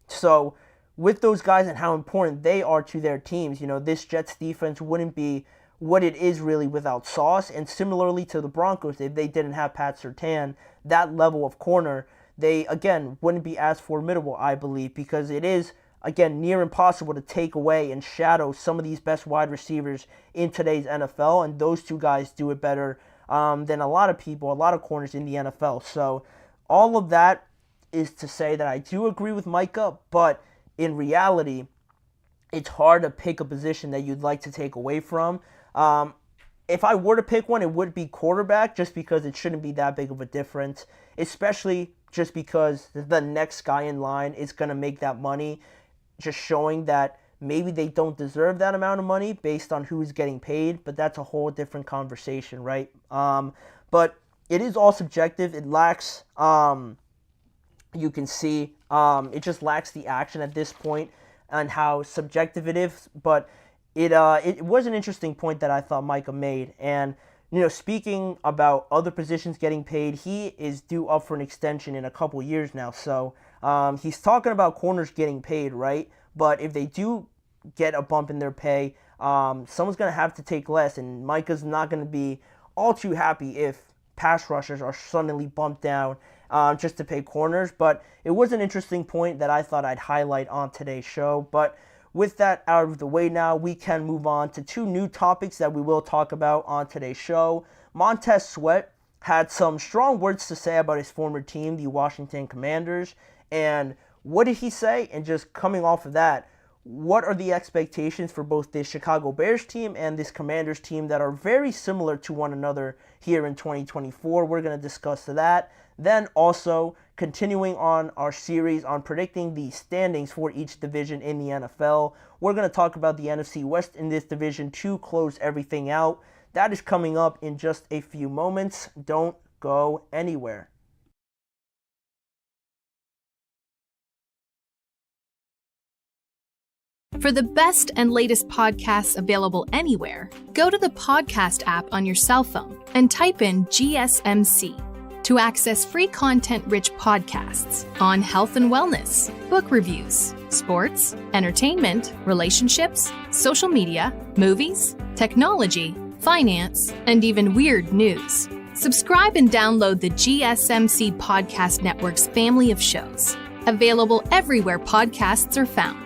Speaker 1: So with those guys and how important they are to their teams, this Jets defense wouldn't be what it is really without Sauce. And similarly to the Broncos, if they didn't have Pat Surtain, that level of corner, they, again, wouldn't be as formidable, I believe, because it is, again, near impossible to take away and shadow some of these best wide receivers in today's NFL, and those two guys do it better than a lot of corners in the NFL. So all of that is to say that I do agree with Micah, but in reality, it's hard to pick a position that you'd like to take away from. If I were to pick one, it would be quarterback, just because it shouldn't be that big of a difference, especially just because the next guy in line is going to make that money, just showing that maybe they don't deserve that amount of money based on who's getting paid, but that's a whole different conversation, right? But it is all subjective. It lacks, you can see, it just lacks the action at this point and how subjective it is, but it was an interesting point that I thought Micah made. And speaking about other positions getting paid, he is due up for an extension in a couple years now. So he's talking about corners getting paid, right? But if they do get a bump in their pay, someone's going to have to take less. And Micah's not going to be all too happy if pass rushers are suddenly bumped down just to pay corners. But it was an interesting point that I thought I'd highlight on today's show. But with that out of the way now, we can move on to two new topics that we will talk about on today's show. Montez Sweat had some strong words to say about his former team, the Washington Commanders. And what did he say? And just coming off of that, what are the expectations for both this Chicago Bears team and this Commanders team that are very similar to one another here in 2024? We're going to discuss that. Then also, continuing on our series on predicting the standings for each division in the NFL, we're going to talk about the NFC West in this division to close everything out. That is coming up in just a few moments. Don't go anywhere.
Speaker 5: For the best and latest podcasts available anywhere, go to the podcast app on your cell phone and type in GSMC to access free content-rich podcasts on health and wellness, book reviews, sports, entertainment, relationships, social media, movies, technology, finance, and even weird news. Subscribe and download the GSMC Podcast Network's family of shows, available everywhere podcasts are found.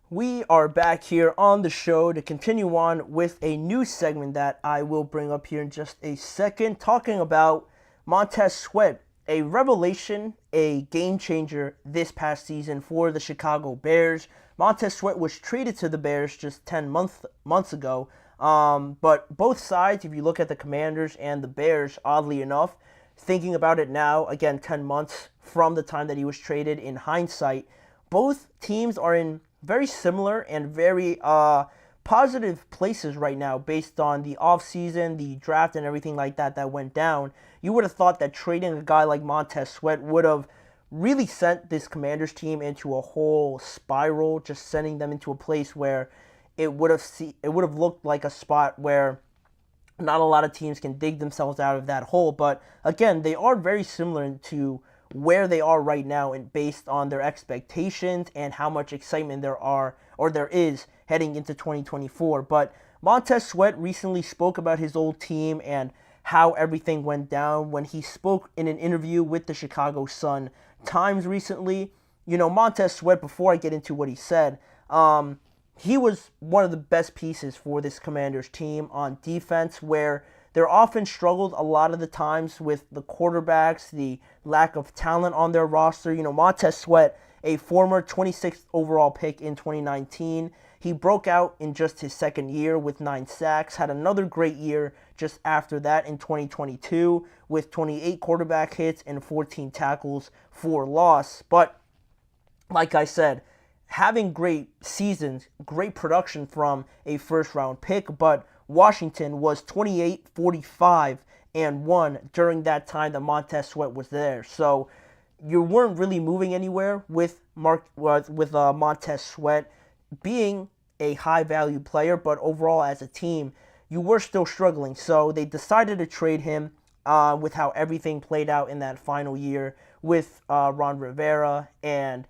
Speaker 1: We are back here on the show to continue on with a new segment that I will bring up here in just a second, talking about Montez Sweat, a revelation, a game changer this past season for the Chicago Bears. Montez Sweat was traded to the Bears just 10 months ago, but both sides, if you look at the Commanders and the Bears, oddly enough, thinking about it now, again, 10 months from the time that he was traded, in hindsight, both teams are in very similar and very positive places right now based on the offseason, the draft, and everything like that went down. You would have thought that trading a guy like Montez Sweat would have really sent this Commanders team into a whole spiral, just sending them into a place where it would have looked like a spot where not a lot of teams can dig themselves out of that hole. But again, they are very similar to where they are right now, and based on their expectations and how much excitement there is heading into 2024. But Montez Sweat recently spoke about his old team and how everything went down when he spoke in an interview with the Chicago Sun-Times recently. Montez Sweat, before I get into what he said, he was one of the best pieces for this Commanders team on defense, where their offense struggled a lot of the times with the quarterbacks, the lack of talent on their roster. Montez Sweat a former 26th overall pick in 2019. He broke out in just his second year with 9 sacks, had another great year just after that in 2022 with 28 quarterback hits and 14 tackles for loss. But like I said, having great seasons, great production from a first-round pick, but Washington was 28, 45, and 1 during that time that Montez Sweat was there. So you weren't really moving anywhere with Montez Sweat being a high-value player, but overall as a team, you were still struggling. So they decided to trade him with how everything played out in that final year with Ron Rivera and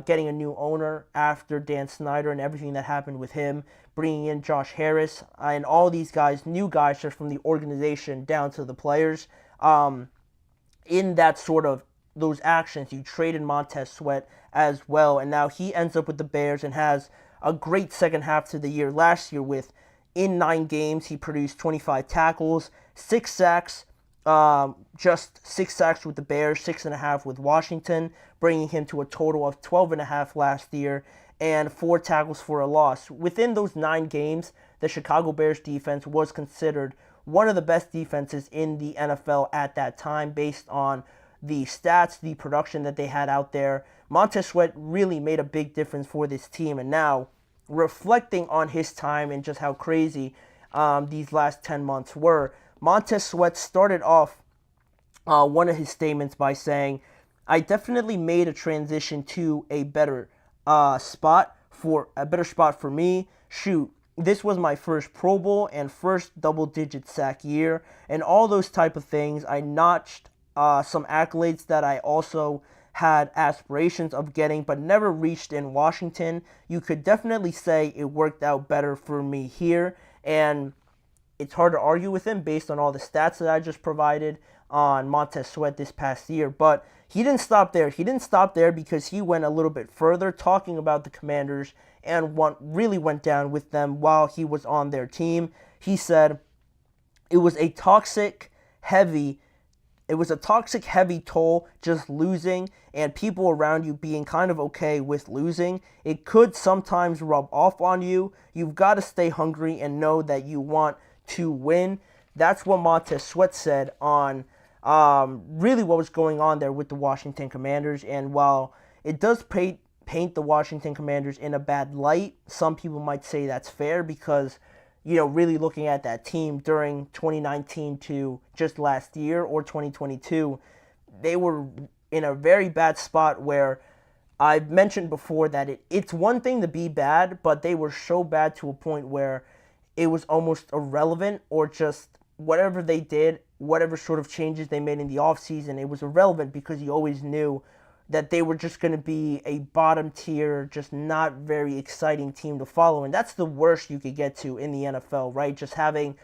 Speaker 1: getting a new owner after Dan Snyder and everything that happened with him, bringing in Josh Harris and all these guys, new guys just from the organization down to the players. In that sort of those actions, you traded Montez Sweat as well, and now he ends up with the Bears and has a great second half to the year last year with, in 9 games, he produced 25 tackles, 6 sacks, just 6 sacks with the Bears, 6.5 with Washington, bringing him to a total of 12.5 last year, and 4 tackles for a loss. Within those 9 games, the Chicago Bears defense was considered one of the best defenses in the NFL at that time based on the stats, the production that they had out there. Montez Sweat really made a big difference for this team, and now reflecting on his time and just how crazy these last 10 months were, Montez Sweat started off one of his statements by saying, "I definitely made a transition to a better spot for me. Shoot, this was my first Pro Bowl and first double-digit sack year, and all those type of things. I notched some accolades that I also had aspirations of getting, but never reached in Washington. You could definitely say it worked out better for me here," and it's hard to argue with him based on all the stats that I just provided on Montez Sweat this past year. But he didn't stop there. He didn't stop there because he went a little bit further talking about the Commanders and what really went down with them while he was on their team. He said, it was a toxic heavy toll just losing and people around you being kind of okay with losing. It could sometimes rub off on you. You've got to stay hungry and know that you want to win. That's what Montez Sweat said on really what was going on there with the Washington Commanders. And while it does paint the Washington Commanders in a bad light, some people might say that's fair because, really looking at that team during 2019 to just last year or 2022, they were in a very bad spot where I've mentioned before that it's one thing to be bad, but they were so bad to a point where it was almost irrelevant, or just whatever they did, whatever sort of changes they made in the offseason, it was irrelevant because you always knew that they were just going to be a bottom tier, just not very exciting team to follow. And that's the worst you could get to in the NFL, right? Just having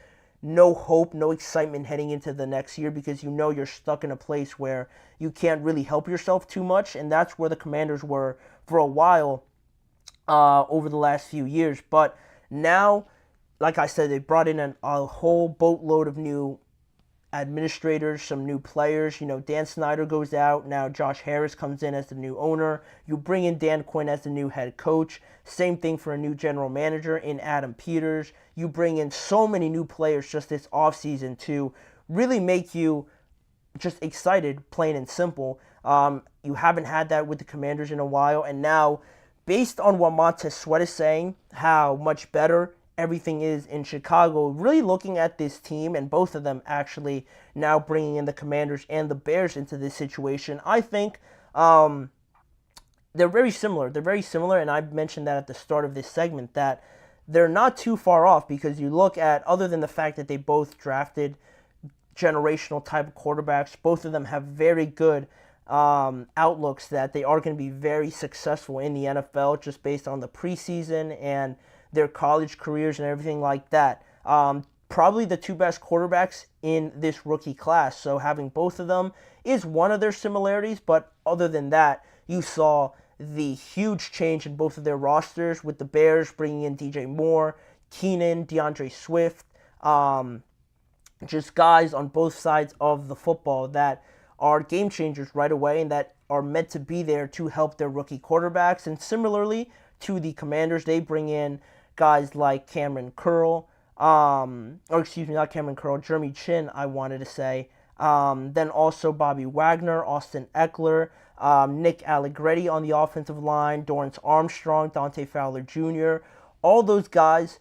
Speaker 1: no hope, no excitement heading into the next year because you're stuck in a place where you can't really help yourself too much. And that's where the Commanders were for a while over the last few years. But now, like I said, they brought in a whole boatload of new administrators, some new players. Dan Snyder goes out. Now Josh Harris comes in as the new owner. You bring in Dan Quinn as the new head coach. Same thing for a new general manager in Adam Peters. You bring in so many new players just this offseason to really make you just excited, plain and simple. You haven't had that with the Commanders in a while. And now, based on what Montez Sweat is saying, how much better everything is in Chicago, really looking at this team, and both of them actually now bringing in the Commanders and the Bears into this situation, I think they're very similar. They're very similar, and I mentioned that at the start of this segment, that they're not too far off because you look at, other than the fact that they both drafted generational type of quarterbacks, both of them have very good outlooks that they are going to be very successful in the NFL just based on the preseason and their college careers and everything like that. Probably the 2 best quarterbacks in this rookie class. So having both of them is one of their similarities. But other than that, you saw the huge change in both of their rosters with the Bears bringing in DJ Moore, Keenan, DeAndre Swift, just guys on both sides of the football that are game changers right away and that are meant to be there to help their rookie quarterbacks. And similarly to the Commanders, they bring in guys like Cameron Curl, not Cameron Curl, Jeremy Chin, I wanted to say. Then also Bobby Wagner, Austin Eckler, Nick Allegretti on the offensive line, Dorrance Armstrong, Dante Fowler Jr. All those guys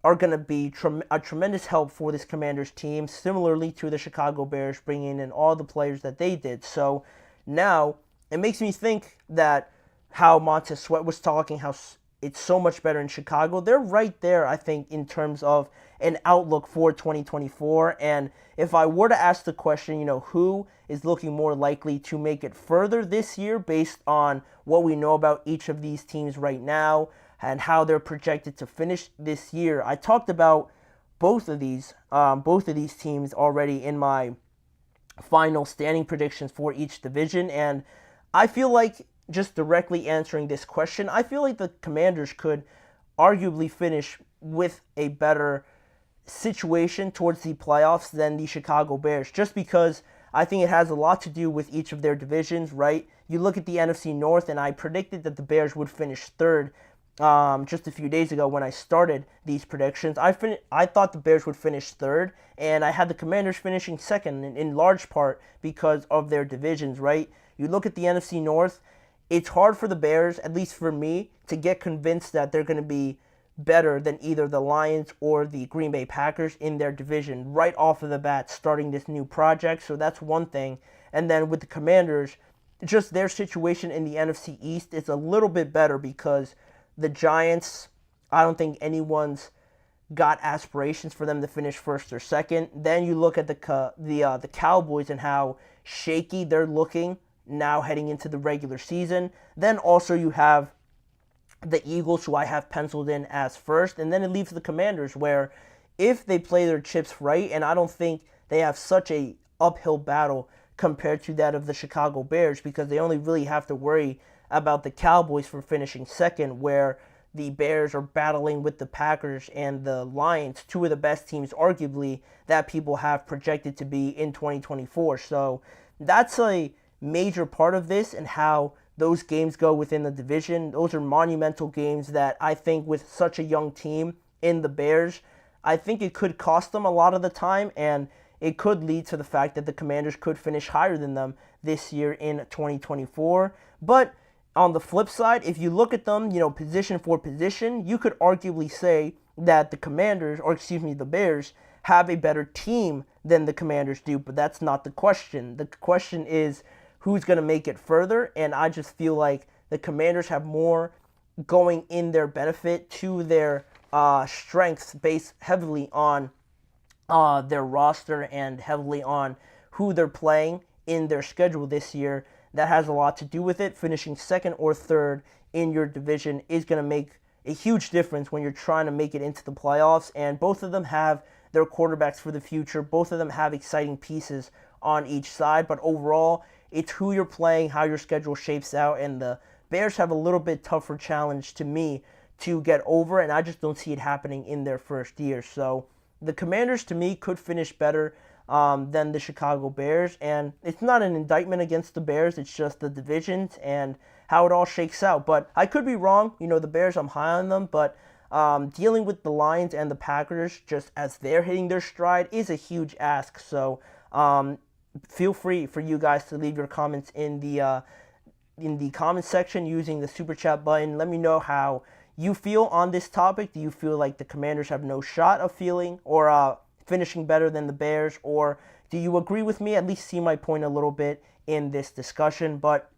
Speaker 1: are going to be a tremendous help for this Commanders team, similarly to the Chicago Bears bringing in all the players that they did. So now it makes me think that how Montez Sweat was talking, how it's so much better in Chicago. They're right there, I think, in terms of an outlook for 2024. And if I were to ask the question, who is looking more likely to make it further this year based on what we know about each of these teams right now and how they're projected to finish this year, I talked about both of these teams already in my final standing predictions for each division. And I feel like, just directly answering this question, I feel like the Commanders could arguably finish with a better situation towards the playoffs than the Chicago Bears, just because I think it has a lot to do with each of their divisions, right? You look at the NFC North, and I predicted that the Bears would finish third just a few days ago when I started these predictions. I thought the Bears would finish third, and I had the Commanders finishing second in large part because of their divisions, right? You look at the NFC North, it's hard for the Bears, at least for me, to get convinced that they're going to be better than either the Lions or the Green Bay Packers in their division right off of the bat starting this new project. So that's one thing. And then with the Commanders, just their situation in the NFC East is a little bit better because the Giants, I don't think anyone's got aspirations for them to finish first or second. Then you look at the Cowboys and how shaky they're looking now heading into the regular season. Then also you have the Eagles, who I have penciled in as first, and then it leaves the Commanders, where if they play their chips right, and I don't think they have such a uphill battle compared to that of the Chicago Bears, because they only really have to worry about the Cowboys for finishing second, where the Bears are battling with the Packers and the Lions, two of the best teams arguably that people have projected to be in 2024. So that's a major part of this and how those games go within the division. Those are monumental games that I think with such a young team in the Bears, I think it could cost them a lot of the time, and it could lead to the fact that the Commanders could finish higher than them this year in 2024. But on the flip side, if you look at them, position for position, you could arguably say that the Bears have a better team than the Commanders do, but that's not the question. The question is who's going to make it further, and I just feel like the Commanders have more going in their benefit to their strengths based heavily on their roster and heavily on who they're playing in their schedule this year. That has a lot to do with it. Finishing second or third in your division is going to make a huge difference when you're trying to make it into the playoffs, and both of them have their quarterbacks for the future. Both of them have exciting pieces on each side, but overall, it's who you're playing, how your schedule shapes out, and the Bears have a little bit tougher challenge to me to get over, and I just don't see it happening in their first year. So the Commanders, to me, could finish better than the Chicago Bears, and it's not an indictment against the Bears, it's just the divisions and how it all shakes out. But I could be wrong. The Bears, I'm high on them, but dealing with the Lions and the Packers just as they're hitting their stride is a huge ask. So feel free for you guys to leave your comments in the comment section using the super chat button. Let me know how you feel on this topic. Do you feel like the Commanders have no shot of finishing better than the Bears, or do you agree with me? At least see my point a little bit in this discussion. But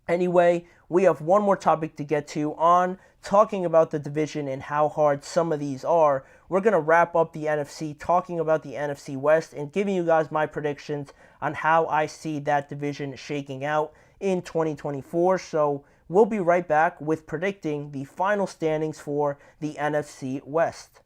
Speaker 1: anyway, we have one more topic to get to on talking about the division and how hard some of these are. We're going to wrap up the NFC, talking about the NFC West and giving you guys my predictions on how I see that division shaking out in 2024. So we'll be right back with predicting the final standings for the NFC West.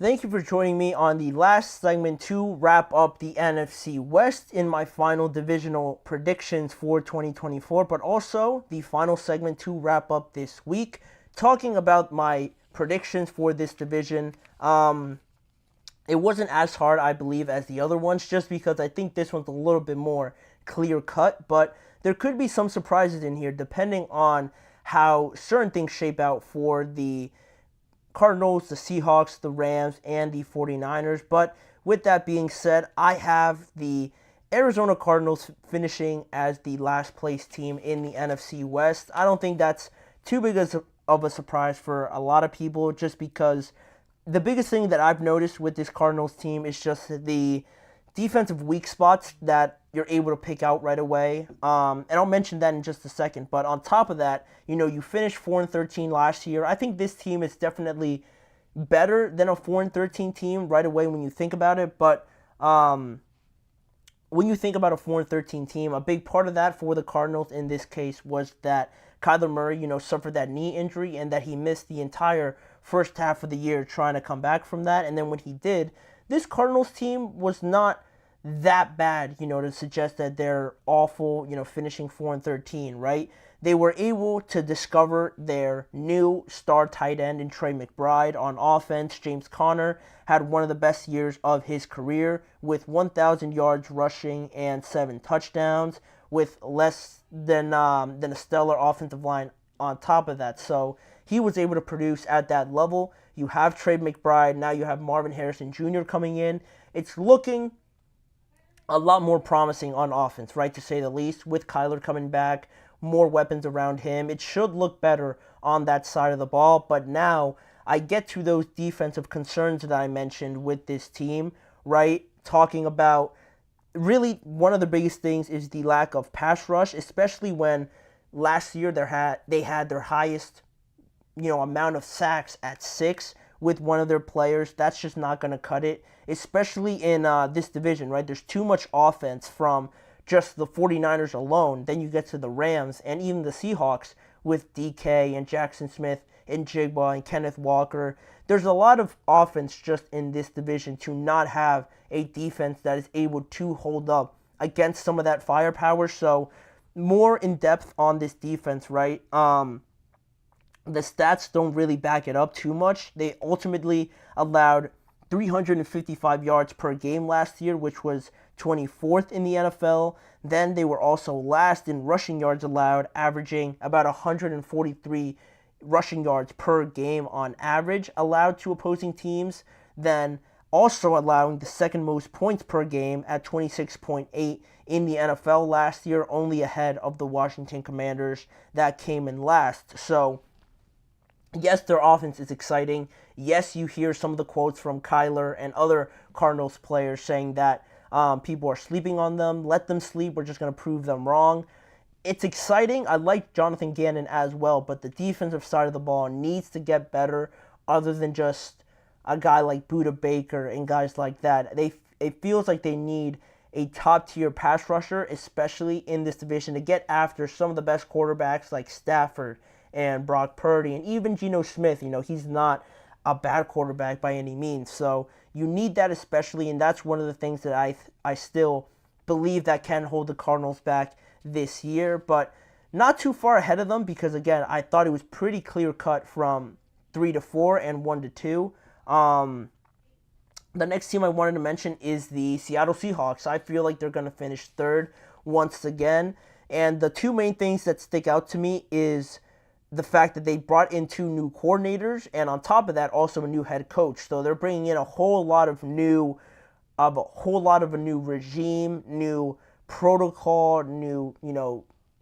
Speaker 1: Thank you for joining me on the last segment to wrap up the NFC West in my final divisional predictions for 2024, but also the final segment to wrap up this week, talking about my predictions for this division. It wasn't as hard, I believe, as the other ones, just because I think this one's a little bit more clear-cut, but there could be some surprises in here depending on how certain things shape out for the Cardinals, the Seahawks, the Rams, and the 49ers. But with that being said, I have the Arizona Cardinals finishing as the last place team in the NFC West. I don't think that's too big of a surprise for a lot of people, just because the biggest thing that I've noticed with this Cardinals team is just the defensive weak spots that you're able to pick out right away. And I'll mention that in just a second. But on top of that, you finished 4-13 last year. I think this team is definitely better than a 4-13 team right away when you think about it. But when you think about a 4-13 team, a big part of that for the Cardinals in this case was that Kyler Murray, suffered that knee injury and that he missed the entire first half of the year trying to come back from that. And then when he did, this Cardinals team was not that bad, to suggest that they're awful, finishing 4-13, right? They were able to discover their new star tight end in Trey McBride. On offense, James Conner had one of the best years of his career with 1,000 yards rushing and 7 touchdowns with less than a stellar offensive line on top of that. So he was able to produce at that level. You have Trey McBride. Now you have Marvin Harrison Jr. coming in. It's looking a lot more promising on offense, right, to say the least, with Kyler coming back, more weapons around him. It should look better on that side of the ball, but now I get to those defensive concerns that I mentioned with this team, right, talking about really one of the biggest things is the lack of pass rush, especially when last year they had their highest amount of sacks at 6 with one of their players. That's just not going to cut it, especially in this division, right? There's too much offense from just the 49ers alone. Then you get to the Rams and even the Seahawks with DK and Jackson Smith and Jigba and Kenneth Walker. There's a lot of offense just in this division to not have a defense that is able to hold up against some of that firepower. So more in depth on this defense, right? The stats don't really back it up too much. They ultimately allowed 355 yards per game last year, which was 24th in the NFL. Then they were also last in rushing yards allowed, averaging about 143 rushing yards per game on average allowed to opposing teams. Then also allowing the second most points per game at 26.8 in the NFL last year, only ahead of the Washington Commanders that came in last. So yes, their offense is exciting. Yes, you hear some of the quotes from Kyler and other Cardinals players saying that people are sleeping on them. Let them sleep. We're just going to prove them wrong. It's exciting. I like Jonathan Gannon as well, but the defensive side of the ball needs to get better other than just a guy like Budda Baker and guys like that. It feels like they need a top-tier pass rusher, especially in this division, to get after some of the best quarterbacks like Stafford and Brock Purdy, and even Geno Smith. He's not a bad quarterback by any means. So you need that especially, and that's one of the things that I still believe that can hold the Cardinals back this year, but not too far ahead of them because, again, I thought it was pretty clear-cut from 3-4 and 1-2. The next team I wanted to mention is the Seattle Seahawks. I feel like they're going to finish third once again, and the two main things that stick out to me is the fact that they brought in 2 new coordinators, and on top of that, also a new head coach. So they're bringing in a whole lot of a new regime, new protocol, new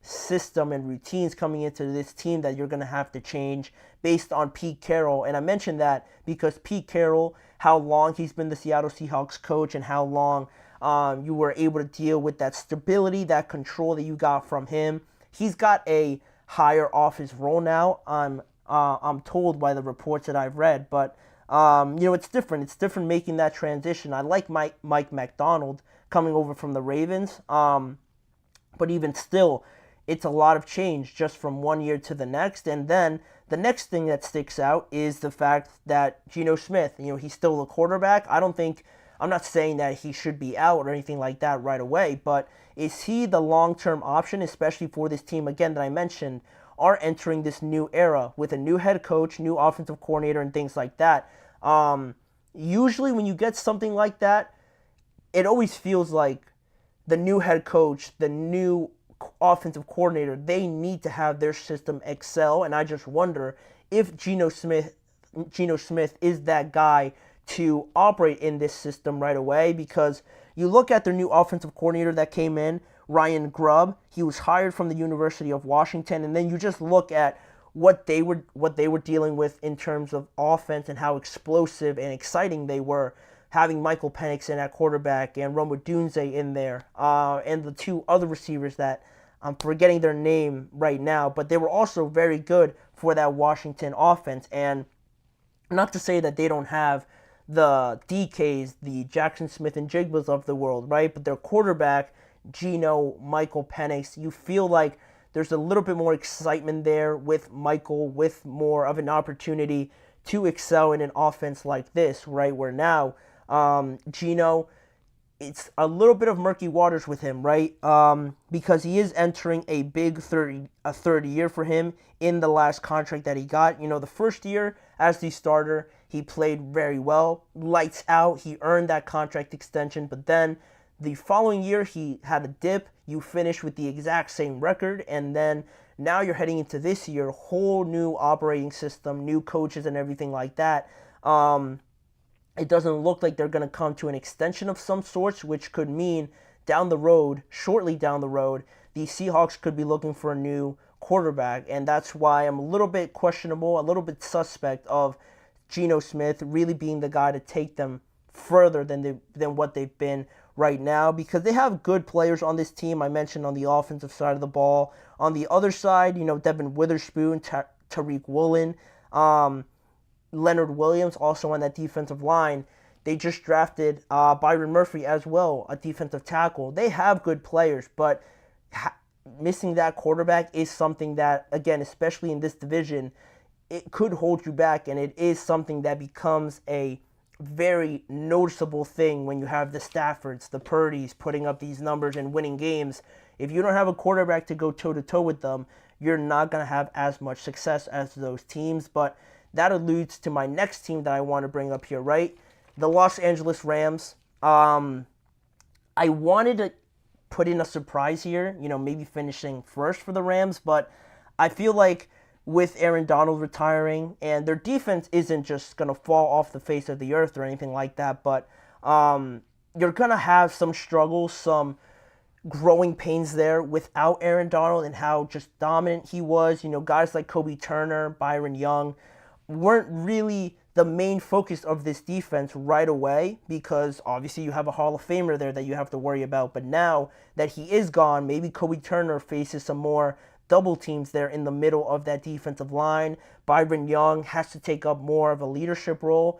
Speaker 1: system and routines coming into this team that you're going to have to change based on Pete Carroll. And I mentioned that because Pete Carroll, how long he's been the Seattle Seahawks coach and how long you were able to deal with that stability, that control that you got from him. He's got a higher off his role now. I'm told by the reports that I've read, but it's different. It's different making that transition. I like Mike McDonald coming over from the Ravens, but even still, it's a lot of change just from one year to the next. And then the next thing that sticks out is the fact that Geno Smith, he's still a quarterback. I'm not saying that he should be out or anything like that right away, but is he the long-term option, especially for this team, again, that I mentioned, are entering this new era with a new head coach, new offensive coordinator, and things like that. Usually when you get something like that, it always feels like the new head coach, the new offensive coordinator, they need to have their system excel, and I just wonder if Geno Smith is that guy to operate in this system right away, because you look at their new offensive coordinator that came in, Ryan Grubb. He was hired from the University of Washington, and then you just look at what they were dealing with in terms of offense and how explosive and exciting they were, having Michael Penix in at quarterback and Rome Odunze in there, and the two other receivers that I'm forgetting their name right now, but they were also very good for that Washington offense. And not to say that they don't have the DKs, the Jackson Smith and Jigbas of the world, right? But their quarterback, Geno, Michael Penix, you feel like there's a little bit more excitement there with Michael, with more of an opportunity to excel in an offense like this, right? Where now, Geno, it's a little bit of murky waters with him, right? Because he is entering a big third year for him in the last contract that he got. The first year as the starter, he played very well, lights out. He earned that contract extension, but then the following year he had a dip. You finish with the exact same record, and then now you're heading into this year, whole new operating system, new coaches and everything like that. It doesn't look like they're going to come to an extension of some sorts, which could mean shortly down the road, the Seahawks could be looking for a new quarterback, and that's why I'm a little bit questionable, a little bit suspect of Geno Smith really being the guy to take them further than what they've been right now, because they have good players on this team. I mentioned on the offensive side of the ball. On the other side, Devin Witherspoon, Tariq Woolen, Leonard Williams also on that defensive line. They just drafted Byron Murphy as well, a defensive tackle. They have good players, but missing that quarterback is something that, again, especially in this division, it could hold you back, and it is something that becomes a very noticeable thing when you have the Staffords, the Purdys putting up these numbers and winning games. If you don't have a quarterback to go toe-to-toe with them, you're not going to have as much success as those teams. But that alludes to my next team that I want to bring up here, right? The Los Angeles Rams. I wanted to put in a surprise here, maybe finishing first for the Rams, but I feel like with Aaron Donald retiring, and their defense isn't just going to fall off the face of the earth or anything like that, but you're going to have some struggles, some growing pains there without Aaron Donald and how just dominant he was. Guys like Kobe Turner, Byron Young weren't really the main focus of this defense right away, because obviously you have a Hall of Famer there that you have to worry about. But now that he is gone, maybe Kobe Turner faces some more double teams there in the middle of that defensive line. Byron Young has to take up more of a leadership role.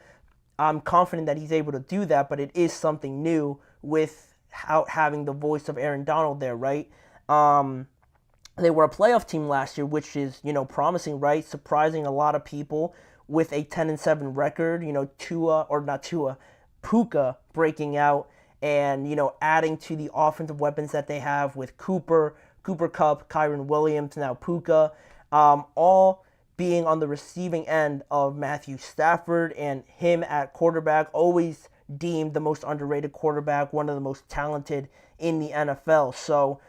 Speaker 1: I'm confident that he's able to do that, but it is something new without having the voice of Aaron Donald there, right? They were a playoff team last year, which is, promising, right? Surprising a lot of people with a 10-7 record. Puka breaking out and, adding to the offensive weapons that they have with Cooper Kupp, Kyron Williams, now Puka, all being on the receiving end of Matthew Stafford, and him at quarterback, always deemed the most underrated quarterback, one of the most talented in the NFL. So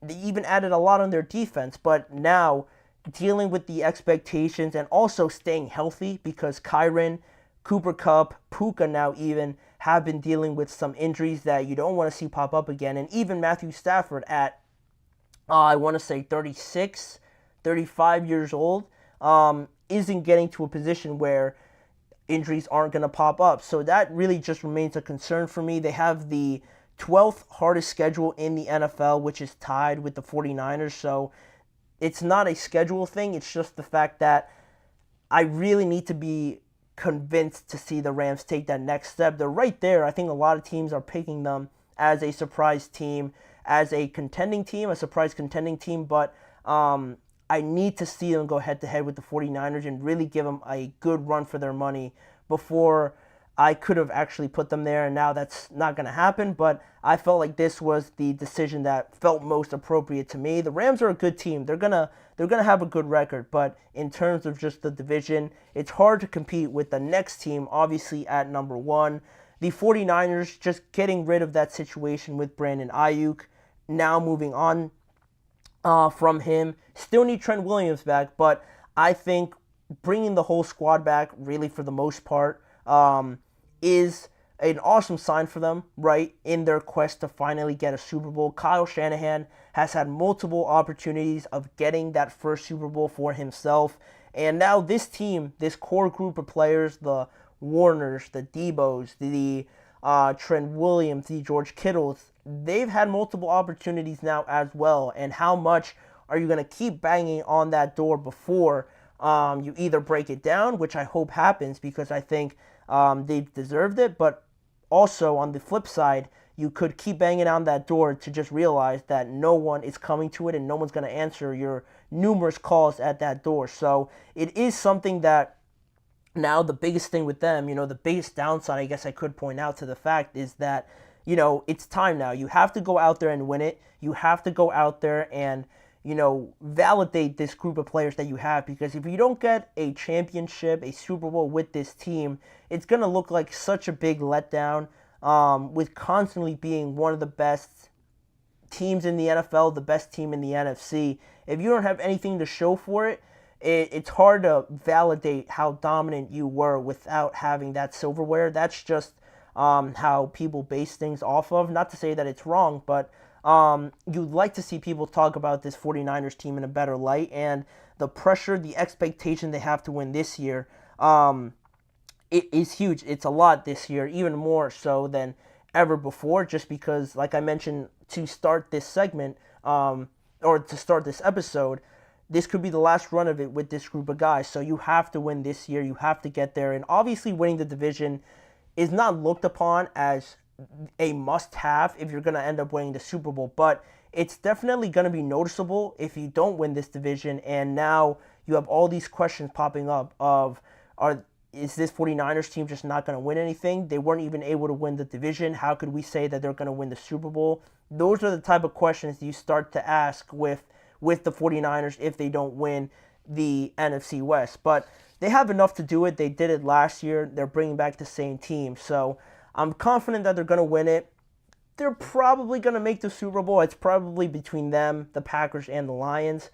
Speaker 1: they even added a lot on their defense, but now dealing with the expectations and also staying healthy, because Kyron, Cooper Kupp, Puka now even have been dealing with some injuries that you don't want to see pop up again. And even Matthew Stafford at I want to say 36, 35 years old, isn't getting to a position where injuries aren't going to pop up. So that really just remains a concern for me. They have the 12th hardest schedule in the NFL, which is tied with the 49ers. So it's not a schedule thing. It's just the fact that I really need to be convinced to see the Rams take that next step. They're right there. I think a lot of teams are picking them as a surprise team, as a contending team, a surprise contending team, but I need to see them go head-to-head with the 49ers and really give them a good run for their money before I could have actually put them there, and now that's not going to happen, but I felt like this was the decision that felt most appropriate to me. The Rams are a good team. They're going to have a good record, but in terms of just the division, it's hard to compete with the next team, obviously at number 1. The 49ers just getting rid of that situation with Brandon Aiyuk, now moving on from him. Still need Trent Williams back, but I think bringing the whole squad back, really for the most part, is an awesome sign for them, right, in their quest to finally get a Super Bowl. Kyle Shanahan has had multiple opportunities of getting that first Super Bowl for himself, and now this team, this core group of players, the Warners, the Debos, the Trent Williams, the George Kittles, they've had multiple opportunities now as well, and how much are you going to keep banging on that door before you either break it down, which I hope happens because I think they deserved it, but also on the flip side, you could keep banging on that door to just realize that no one is coming to it and no one's going to answer your numerous calls at that door. So it is something that now the biggest thing with them, the biggest downside I guess I could point out to the fact is that, it's time now. You have to go out there and win it. You have to go out there and validate this group of players that you have, because if you don't get a championship, a Super Bowl with this team, it's going to look like such a big letdown with constantly being one of the best teams in the NFL, the best team in the NFC. If you don't have anything to show for it, it's hard to validate how dominant you were without having that silverware. That's just how people base things off of. Not to say that it's wrong, but you'd like to see people talk about this 49ers team in a better light, and the pressure, the expectation they have to win this year, it is huge. It's a lot this year, even more so than ever before, just because, like I mentioned, to start this segment, or to start this episode, this could be the last run of it with this group of guys. So you have to win this year. You have to get there. And obviously winning the division is not looked upon as a must-have if you're going to end up winning the Super Bowl, but it's definitely going to be noticeable if you don't win this division. And now you have all these questions popping up of, is this 49ers team just not going to win anything? They weren't even able to win the division. How could we say that they're going to win the Super Bowl? Those are the type of questions you start to ask with the 49ers if they don't win the NFC West. But they have enough to do it. They did it last year. They're bringing back the same team. So I'm confident that they're going to win it. They're probably going to make the Super Bowl. It's probably between them, the Packers, and the Lions.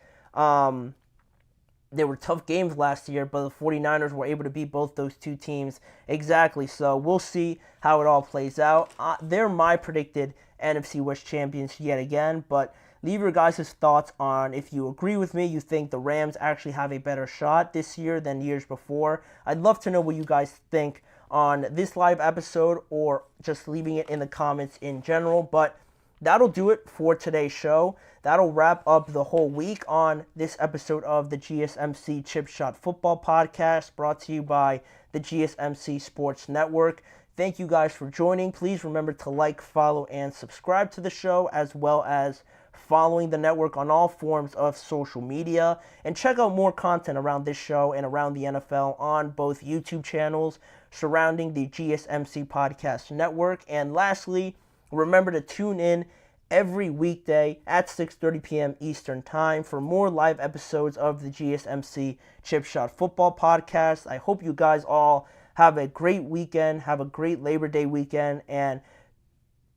Speaker 1: They were tough games last year, but the 49ers were able to beat both those two teams exactly. So we'll see how it all plays out. They're my predicted NFC West champions yet again, but leave your guys' thoughts on if you agree with me, you think the Rams actually have a better shot this year than years before. I'd love to know what you guys think on this live episode, or just leaving it in the comments in general. But that'll do it for today's show. That'll wrap up the whole week on this episode of the GSMC Chip Shot Football Podcast, brought to you by the GSMC Sports Network. Thank you guys for joining. Please remember to like, follow, and subscribe to the show, as well as following the network on all forms of social media. And check out more content around this show and around the NFL on both YouTube channels surrounding the GSMC Podcast Network. And lastly, remember to tune in every weekday at 6:30 p.m. Eastern Time for more live episodes of the GSMC Chip Shot Football Podcast. I hope you guys all have a great weekend, have a great Labor Day weekend, and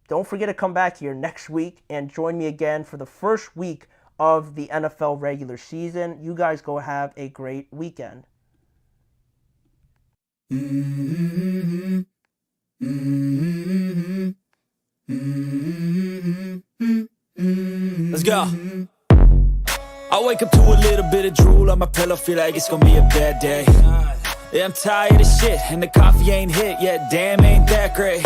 Speaker 1: don't forget to come back here next week and join me again for the first week of the NFL regular season. You guys go have a great weekend.
Speaker 2: Mm-hmm. Mm-hmm. Mm-hmm.
Speaker 3: Let's go. I wake up to a little bit of drool on my pillow, feel like it's gonna be a bad day. Yeah, I'm tired of shit, and the coffee ain't hit yet, damn, ain't that great.